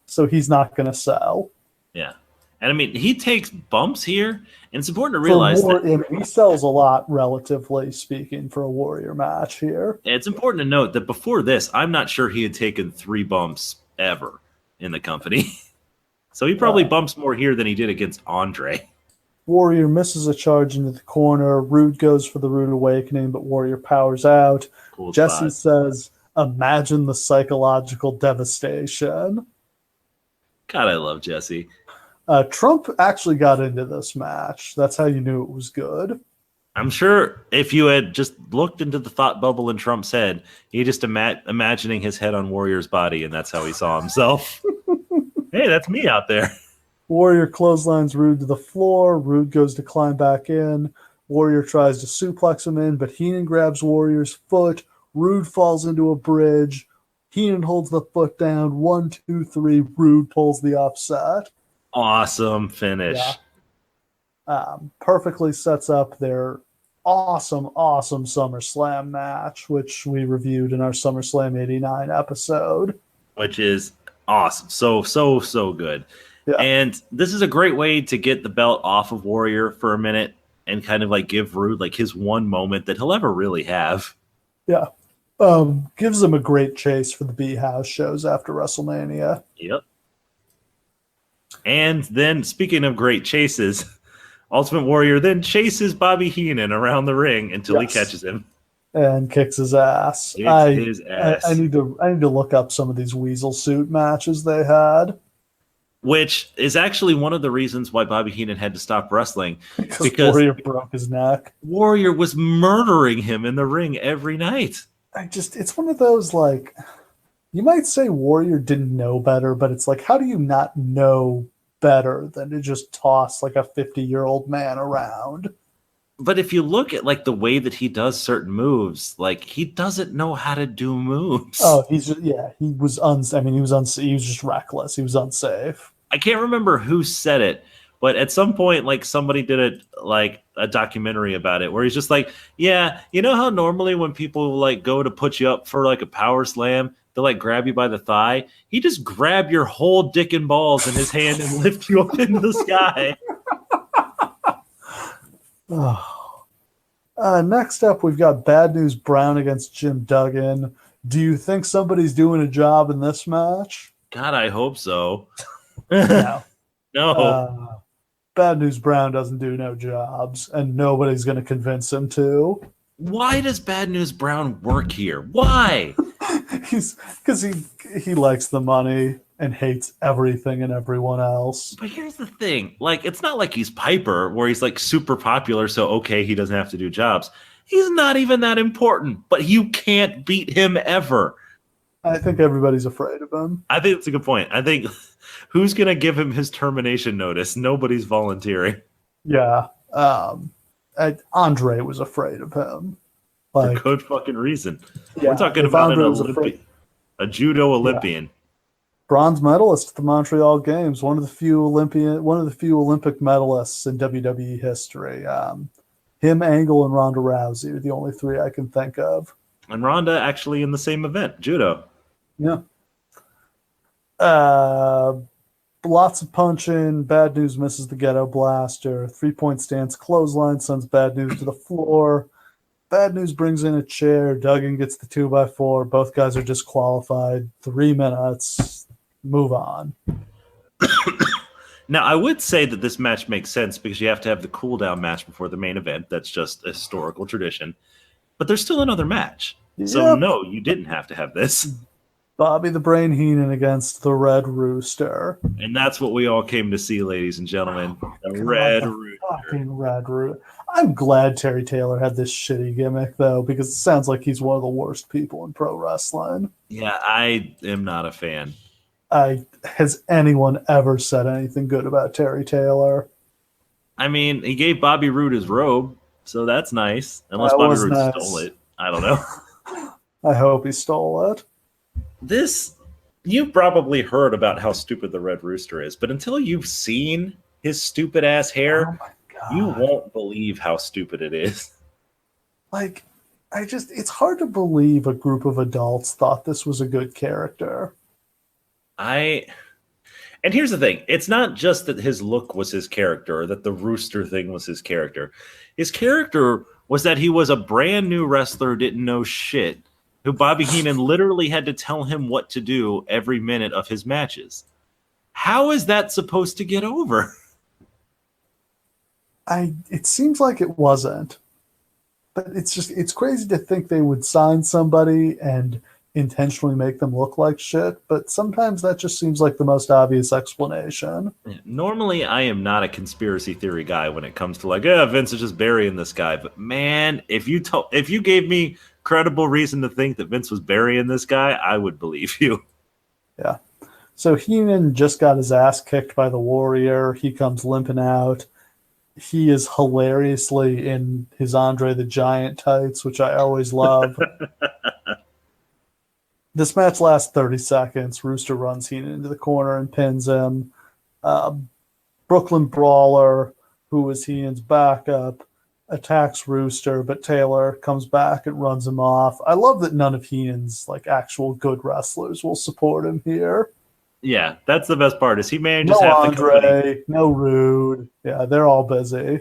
so he's not going to sell. Yeah. And I mean, he takes bumps here, and it's important to realize that he sells a lot, relatively speaking, for a Warrior match here. It's important to note that before this, I'm not sure he had taken 3 bumps ever in the company. So he probably bumps more here than he did against Andre. Warrior misses a charge into the corner. Rude goes for the Rude Awakening, but Warrior powers out. Cool Jesse spot. says, imagine the psychological devastation. God, I love Jesse. Trump actually got into this match. That's how you knew it was good. I'm sure if you had just looked into the thought bubble in Trump's head, he just imagining his head on Warrior's body, and that's how he saw himself. Hey, that's me out there. Warrior clotheslines Rude to the floor. Rude goes to climb back in. Warrior tries to suplex him in, but Heenan grabs Warrior's foot. Rude falls into a bridge. Heenan holds the foot down. 1, 2, 3. Rude pulls the upset. Awesome finish. Yeah. Perfectly sets up their awesome SummerSlam match, which we reviewed in our SummerSlam 89 episode. Which is awesome. So good. Yeah. And this is a great way to get the belt off of Warrior for a minute and kind of like give Rude like his one moment that he'll ever really have. Yeah. Gives him a great chase for the B House shows after WrestleMania. Yep. And then, speaking of great chases, Ultimate Warrior then chases Bobby Heenan around the ring until he catches him and kicks his ass. His ass. I need to look up some of these Weasel Suit matches they had. which is actually one of the reasons why Bobby Heenan had to stop wrestling, Because because Warrior broke his neck. Warrior was murdering him in the ring every night. It's one of those, like, you might say Warrior didn't know better, but it's like, how do you not know better than to just toss like a 50-year-old man around? But if you look at like the way that he does certain moves, like he doesn't know how to do moves. Oh, he was he was just reckless. He was unsafe. I can't remember who said it, but at some point, like somebody did it, like a documentary about it, where he's just like, yeah, you know how normally when people like go to put you up for like a power slam, they'll like grab you by the thigh. He just grabbed your whole dick and balls in his hand and lift you up into the sky. Oh. Next up, we've got Bad News Brown against Jim Duggan. Do you think somebody's doing a job in this match? God, I hope so. No. No. Bad News Brown doesn't do no jobs, and nobody's going to convince him to. Why does Bad News Brown work here? Why? Because he likes the money and hates everything and everyone else. But here's the thing. Like, it's not like he's Piper, where he's like super popular, so okay, he doesn't have to do jobs. He's not even that important, but you can't beat him ever. I think everybody's afraid of him. I think it's a good point. I think who's going to give him his termination notice? Nobody's volunteering. Yeah. Andre was afraid of him. For good fucking reason. Yeah, we're talking about a judo Olympian. Yeah. Bronze medalist at the Montreal Games, one of the few Olympic medalists in WWE history. Him, Angle, and Ronda Rousey are the only three I can think of. And Ronda actually in the same event, judo. Yeah. Lots of punching. Bad News misses the ghetto blaster. 3-point stance clothesline sends Bad News to the floor. Bad News brings in a chair. Duggan gets the 2x4. Both guys are disqualified. 3 minutes. Move on. Now, I would say that this match makes sense because you have to have the cool down match before the main event. That's just a historical tradition. But there's still another match. Yep. So, no, you didn't have to have this. Bobby the Brain Heenan against the Red Rooster. And that's what we all came to see, ladies and gentlemen. The Red Rooster. Fucking Red Rooster. I'm glad Terry Taylor had this shitty gimmick, though, because it sounds like he's one of the worst people in pro wrestling. Yeah, I am not a fan. Has anyone ever said anything good about Terry Taylor? I mean, he gave Bobby Roode his robe, so that's nice. Unless Bobby Roode stole it. I don't know. I hope he stole it. You've probably heard about how stupid the Red Rooster is, but until you've seen his stupid ass hair, you won't believe how stupid it is. Like, it's hard to believe a group of adults thought this was a good character. And here's the thing. It's not just that his look was his character, or that the rooster thing was his character. His character was that he was a brand new wrestler who didn't know shit, who Bobby Heenan literally had to tell him what to do every minute of his matches. How is that supposed to get over? It seems like it wasn't. But it's crazy to think they would sign somebody and intentionally make them look like shit, but sometimes that just seems like the most obvious explanation. Normally, I am not a conspiracy theory guy when it comes to like, Vince is just burying this guy. But man, if you gave me credible reason to think that Vince was burying this guy, I would believe you. Yeah. So Heenan just got his ass kicked by the Warrior. He comes limping out. He is hilariously in his Andre the Giant tights, which I always love. This match lasts 30 seconds. Rooster runs Heenan into the corner and pins him. Brooklyn Brawler, who was Heenan's backup, attacks Rooster, but Taylor comes back and runs him off. I love that none of Heenan's like actual good wrestlers will support him here. Yeah, that's the best part. Is he manages no half Andre, the company. No Rude. Yeah, they're all busy.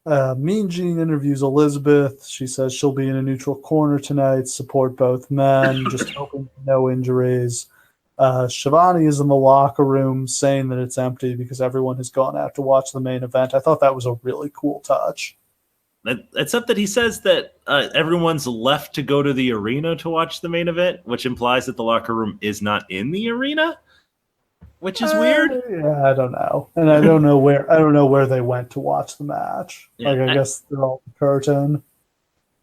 Mean Gene interviews Elizabeth. She says she'll be in a neutral corner tonight, support both men, just hoping for no injuries. Shivani is in the locker room saying that it's empty because everyone has gone out to watch the main event. I thought that was a really cool touch. Except that he says that everyone's left to go to the arena to watch the main event, which implies that the locker room is not in the arena, which is weird. Yeah, I don't know, and I don't know where they went to watch the match. Yeah, I guess they're all the curtain.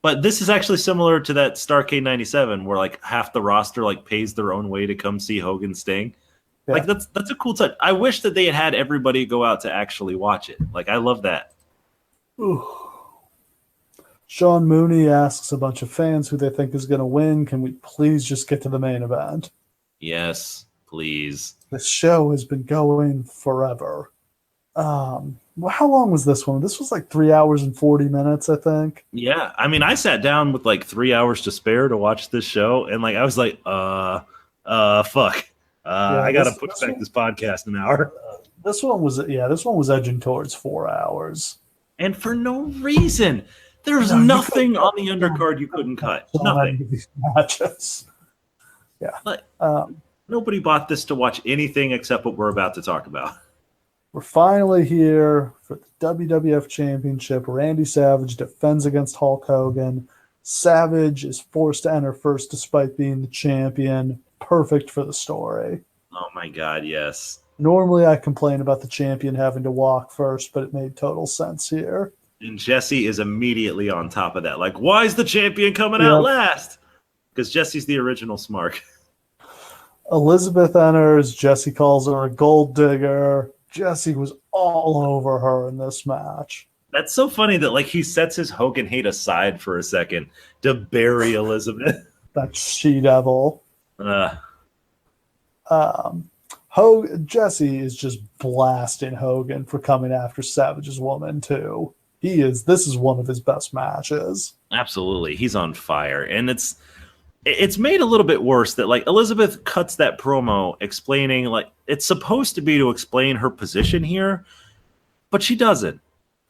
but this is actually similar to that Starrcade '97, where like half the roster like pays their own way to come see Hogan Sting. Yeah. Like that's a cool touch. I wish that they had everybody go out to actually watch it. Like I love that. Ooh. Sean Mooney asks a bunch of fans who they think is going to win. Can we please just get to the main event? Yes, please. This show has been going forever. How long was this one? This was like 3 hours and 40 minutes, I think. Yeah, I mean, I sat down with like 3 hours to spare to watch this show, and like I was like, fuck. I gotta push back this podcast an hour. This one was edging towards 4 hours. And for no reason. There's nothing on the undercard you couldn't cut. Nothing. These matches. Yeah. But nobody bought this to watch anything except what we're about to talk about. We're finally here for the WWF Championship. Randy Savage defends against Hulk Hogan. Savage is forced to enter first despite being the champion. Perfect for the story. Oh my God, yes. Normally I complain about the champion having to walk first, but it made total sense here. And Jesse is immediately on top of that. Like, why is the champion coming out last? Because Jesse's the original Smark. Elizabeth enters. Jesse calls her a gold digger. Jesse was all over her in this match. That's so funny that like he sets his Hogan hate aside for a second to bury Elizabeth. That she-devil. Jesse is just blasting Hogan for coming after Savage's woman too. This is one of his best matches. Absolutely. He's on fire. And it's made a little bit worse that like Elizabeth cuts that promo explaining like it's supposed to be to explain her position here, but she doesn't.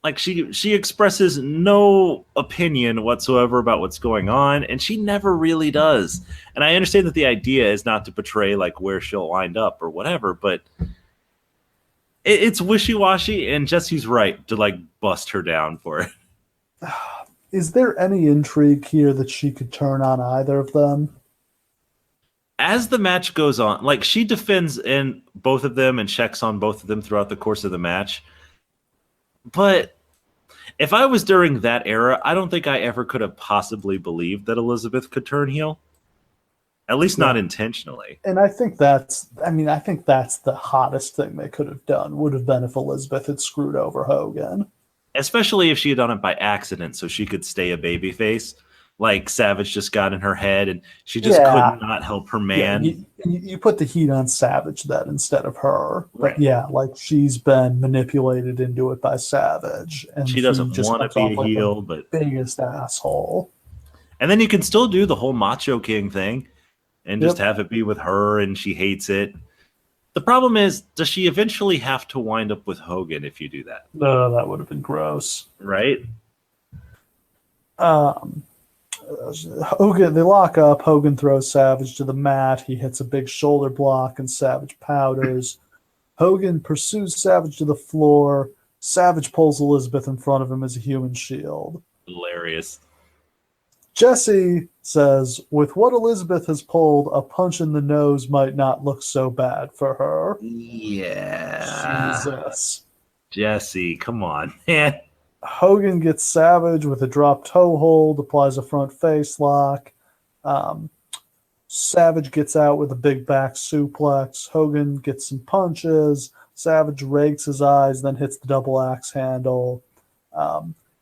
Like she expresses no opinion whatsoever about what's going on, and she never really does. And I understand that the idea is not to portray like where she'll wind up or whatever, but it's wishy-washy, and Jesse's right to like bust her down for it. Is there any intrigue here that she could turn on either of them? As the match goes on, like she defends in both of them and checks on both of them throughout the course of the match. But if I was during that era, I don't think I ever could have possibly believed that Elizabeth could turn heel. At least not intentionally. And I think that's the hottest thing they could have done, would have been if Elizabeth had screwed over Hogan. Especially if she had done it by accident so she could stay a babyface. Like Savage just got in her head and she just could not help her man. Yeah, you put the heat on Savage then instead of her. Right. But yeah, like she's been manipulated into it by Savage. And she doesn't want to be a heel, but biggest asshole. And then you can still do the whole Macho King thing and just have it be with her and she hates it. The problem is, does she eventually have to wind up with Hogan if you do that? No, that would have been gross. Right? Hogan, they lock up. Hogan throws Savage to the mat. He hits a big shoulder block, and Savage powders. Hogan pursues Savage to the floor. Savage pulls Elizabeth in front of him as a human shield. Hilarious. Jesse says, with what Elizabeth has pulled, a punch in the nose might not look so bad for her. Yeah. Jesus. Jesse, come on, man. Hogan gets Savage with a drop toe hold, applies a front face lock. Savage gets out with a big back suplex. Hogan gets some punches. Savage rakes his eyes, then hits the double axe handle.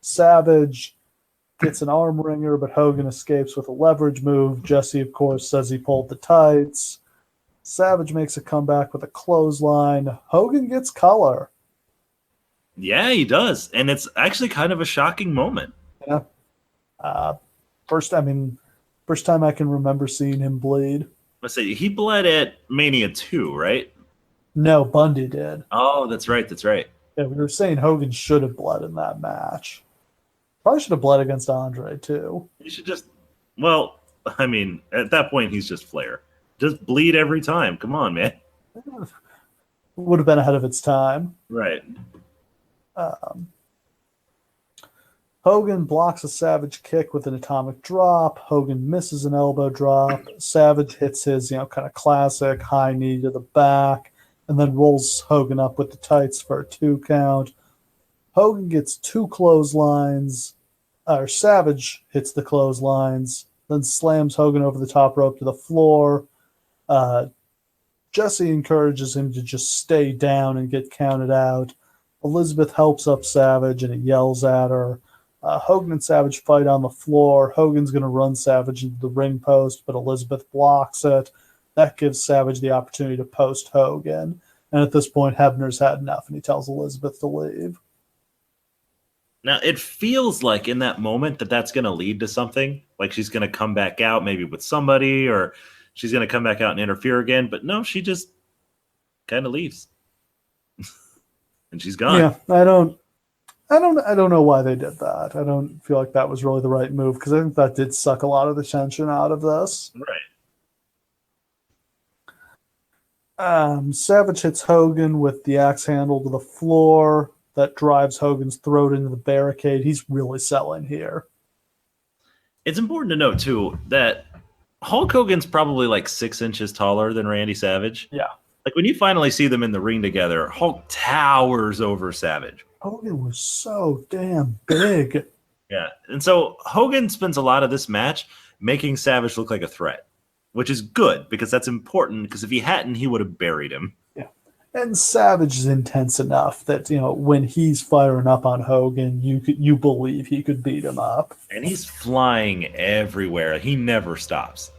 Savage gets an arm wringer, but Hogan escapes with a leverage move. Jesse, of course, says he pulled the tights. Savage makes a comeback with a clothesline. Hogan gets color. Yeah, he does. And it's actually kind of a shocking moment. Yeah. First time I can remember seeing him bleed. Let's say he bled at Mania 2, right? No, Bundy did. Oh, that's right. Yeah, we were saying Hogan should have bled in that match. Probably should have bled against Andre, too. He should just... Well, I mean, at that point, he's just Flair. Just bleed every time. Come on, man. Would have been ahead of its time. Right. Hogan blocks a Savage kick with an atomic drop. Hogan misses an elbow drop. Savage hits his, kind of classic high knee to the back, and then rolls Hogan up with the tights for a 2 count. Hogan gets 2 clotheslines, or Savage hits the clotheslines, then slams Hogan over the top rope to the floor. Jesse encourages him to just stay down and get counted out. Elizabeth helps up Savage and he yells at her. Hogan and Savage fight on the floor. Hogan's going to run Savage into the ring post, but Elizabeth blocks it. That gives Savage the opportunity to post Hogan. And at this point, Hebner's had enough, and he tells Elizabeth to leave. Now, it feels like in that moment that's going to lead to something. Like she's going to come back out maybe with somebody, or she's going to come back out and interfere again. But no, she just kind of leaves. And she's gone. Yeah, I don't know why they did that. I don't feel like that was really the right move, because I think that did suck a lot of the tension out of this. Right. Savage hits Hogan with the axe handle to the floor. That drives Hogan's throat into the barricade. He's really selling here. It's important to note, too, that Hulk Hogan's probably like 6 inches taller than Randy Savage. Yeah. Like when you finally see them in the ring together, Hulk towers over Savage. Hogan was so damn big. Yeah. And so Hogan spends a lot of this match making Savage look like a threat, which is good because that's important, because if he hadn't, he would have buried him. Yeah. And Savage is intense enough that, when he's firing up on Hogan, you believe he could beat him up. And he's flying everywhere. He never stops.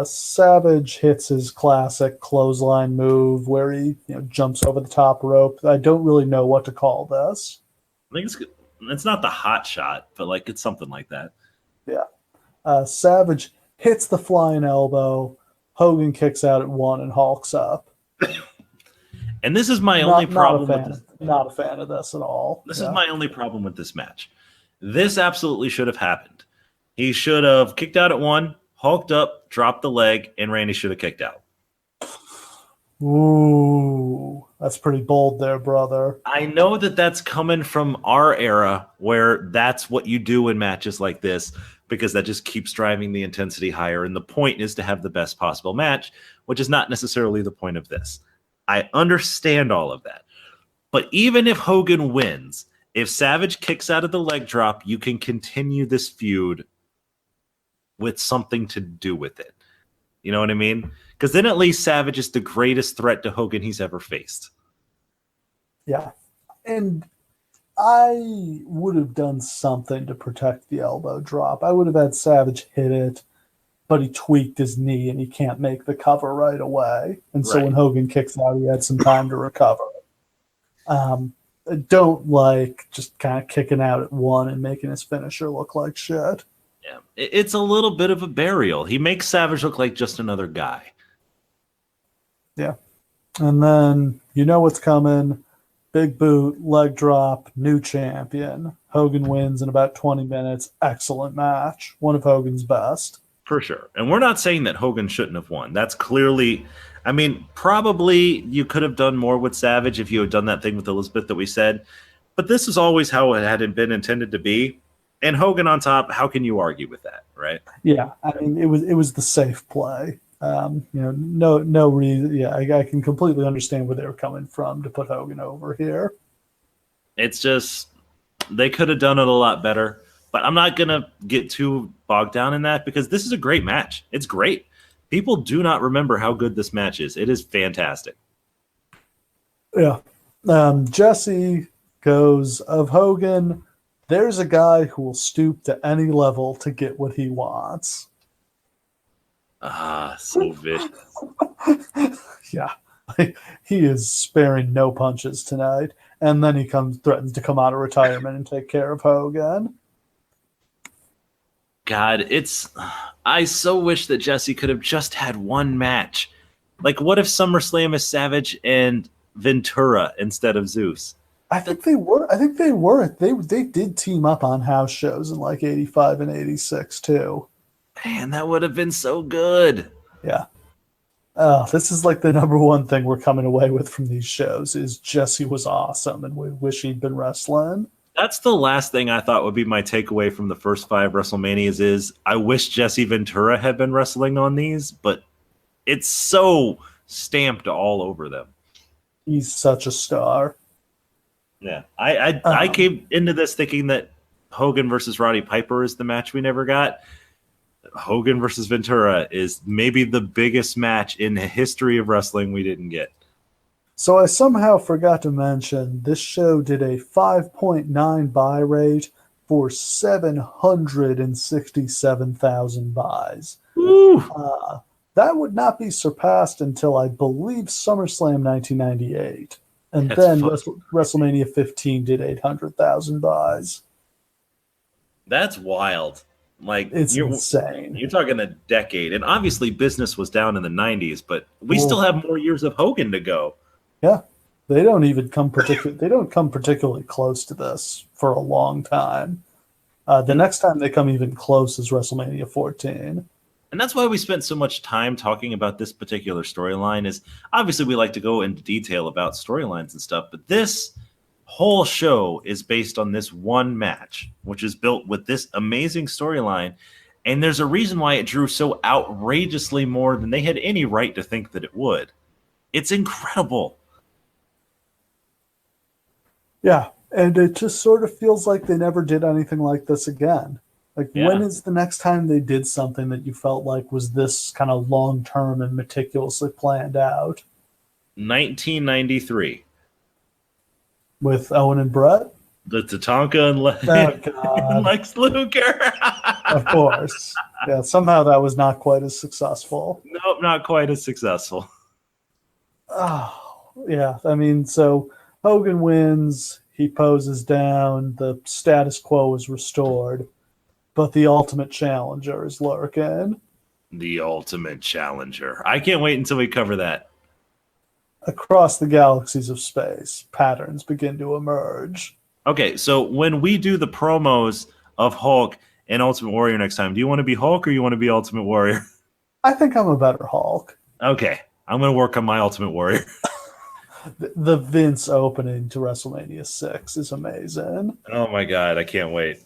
Savage hits his classic clothesline move where he jumps over the top rope. I don't really know what to call this. I think it's not the hot shot, but like it's something like that. Yeah. Savage hits the flying elbow. Hogan kicks out at 1 and Hulk's up. And this is my only problem with this. Not a fan of this at all. This is my only problem with this match. This absolutely should have happened. He should have kicked out at 1, hulked up, dropped the leg, and Randy should have kicked out. Ooh, that's pretty bold there, brother. I know that's coming from our era where that's what you do in matches like this, because that just keeps driving the intensity higher. And the point is to have the best possible match, which is not necessarily the point of this. I understand all of that. But even if Hogan wins, if Savage kicks out of the leg drop, you can continue this feud with something to do with it. You know what I mean? Because then at least Savage is the greatest threat to Hogan he's ever faced. Yeah. And I would have done something to protect the elbow drop. I would have had Savage hit it, but he tweaked his knee and he can't make the cover right away. And so when Hogan kicks out, he had some time to recover. I don't like just kind of kicking out at 1 and making his finisher look like shit. Yeah, it's a little bit of a burial. He makes Savage look like just another guy. Yeah. And then you know what's coming. Big boot, leg drop, new champion. Hogan wins in about 20 minutes. Excellent match. One of Hogan's best. For sure. And we're not saying that Hogan shouldn't have won. That's clearly, probably you could have done more with Savage if you had done that thing with Elizabeth that we said. But this is always how it had been intended to be. And Hogan on top, how can you argue with that, right? Yeah, it was the safe play. No reason. Yeah, I can completely understand where they were coming from to put Hogan over here. It's just they could have done it a lot better. But I'm not gonna get too bogged down in that because this is a great match. It's great. People do not remember how good this match is. It is fantastic. Yeah. Jesse goes of Hogan. There's a guy who will stoop to any level to get what he wants. So vicious. Yeah. He is sparing no punches tonight. And then he threatens to come out of retirement and take care of Hogan. God, I so wish that Jesse could have just had one match. Like, what if SummerSlam is Savage and Ventura instead of Zeus? I think they were. They did team up on house shows in like 85 and 86 too. Man, that would have been so good. Yeah. This is like the number one thing we're coming away with from these shows is Jesse was awesome and we wish he'd been wrestling. That's the last thing I thought would be my takeaway from the first 5 WrestleManias is I wish Jesse Ventura had been wrestling on these, but it's so stamped all over them. He's such a star. Yeah. I came into this thinking that Hogan versus Roddy Piper is the match we never got. Hogan versus Ventura is maybe the biggest match in the history of wrestling we didn't get. So I somehow forgot to mention this show did a 5.9 buy rate for 767,000 buys. That would not be surpassed until I believe SummerSlam 1998. And then WrestleMania 15 did 800,000 buys. That's wild. Like It's insane. You're talking a decade. And obviously business was down in the 90s, but we still have more years of Hogan to go. Yeah. They don't even come particularly close to this for a long time. The next time they come even close is WrestleMania 14. And that's why we spent so much time talking about this particular storyline is obviously we like to go into detail about storylines and stuff, but this whole show is based on this one match, which is built with this amazing storyline. And there's a reason why it drew so outrageously more than they had any right to think that it would. It's incredible. Yeah, and it just sort of feels like they never did anything like this again. Like, when is the next time they did something that you felt like was this kind of long-term and meticulously planned out? 1993. With Owen and Brett? The Tatanka and Lex Luger. Of course. Yeah, somehow that was not quite as successful. Nope, not quite as successful. Oh, yeah. I mean, so Hogan wins. He poses down. The status quo is restored. But the Ultimate Challenger is lurking. The Ultimate Challenger. I can't wait until we cover that. Across the galaxies of space, patterns begin to emerge. Okay, so when we do the promos of Hulk and Ultimate Warrior next time, do you want to be Hulk or you want to be Ultimate Warrior? I think I'm a better Hulk. Okay, I'm going to work on my Ultimate Warrior. The Vince opening to WrestleMania 6 is amazing. Oh my God, I can't wait.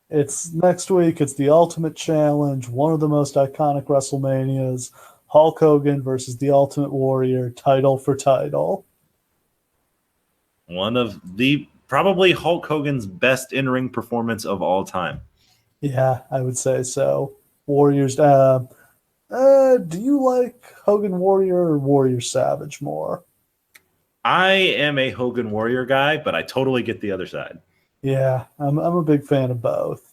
It's next week. It's the Ultimate Challenge, one of the most iconic WrestleManias. Hulk Hogan versus the Ultimate Warrior, title for title. One of the probably Hulk Hogan's best in-ring performance of all time. Yeah, I would say so. Warriors. Do you like Hogan Warrior or Warrior Savage more? I am a Hogan Warrior guy, but I totally get the other side. Yeah, I'm a big fan of both.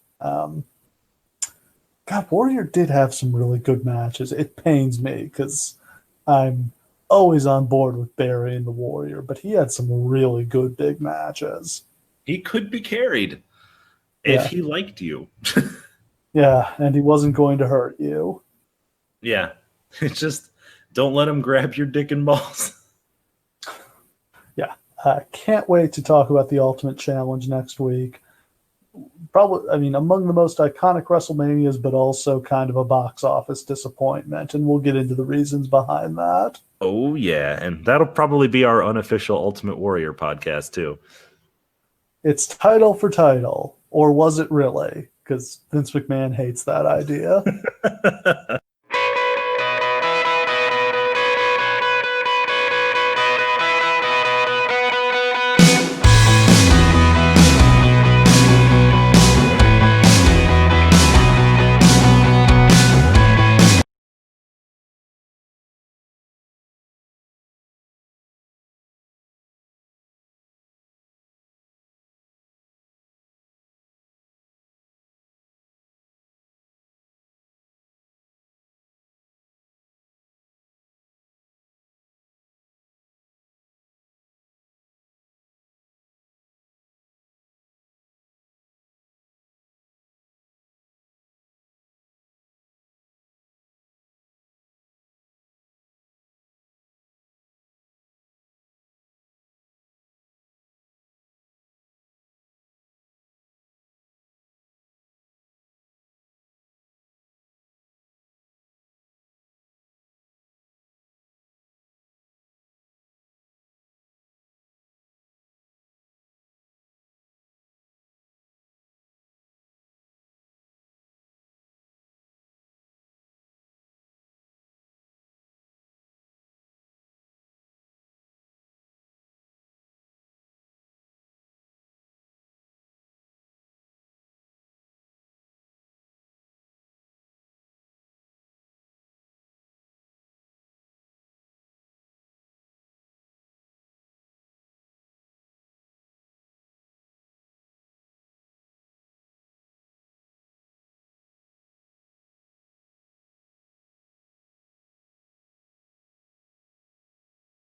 God, Warrior did have some really good matches. It pains me because I'm always on board with Barry and the Warrior, but he had some really good big matches. He could be carried if he liked you. Yeah, and he wasn't going to hurt you. Yeah, it's just don't let him grab your dick and balls. Yeah, I can't wait to talk about the Ultimate Challenge next week. Probably, I mean, among the most iconic WrestleManias, but also kind of a box office disappointment, and we'll get into the reasons behind that. Oh, yeah, and that'll probably be our unofficial Ultimate Warrior podcast, too. It's title for title, or was it really? Because Vince McMahon hates that idea.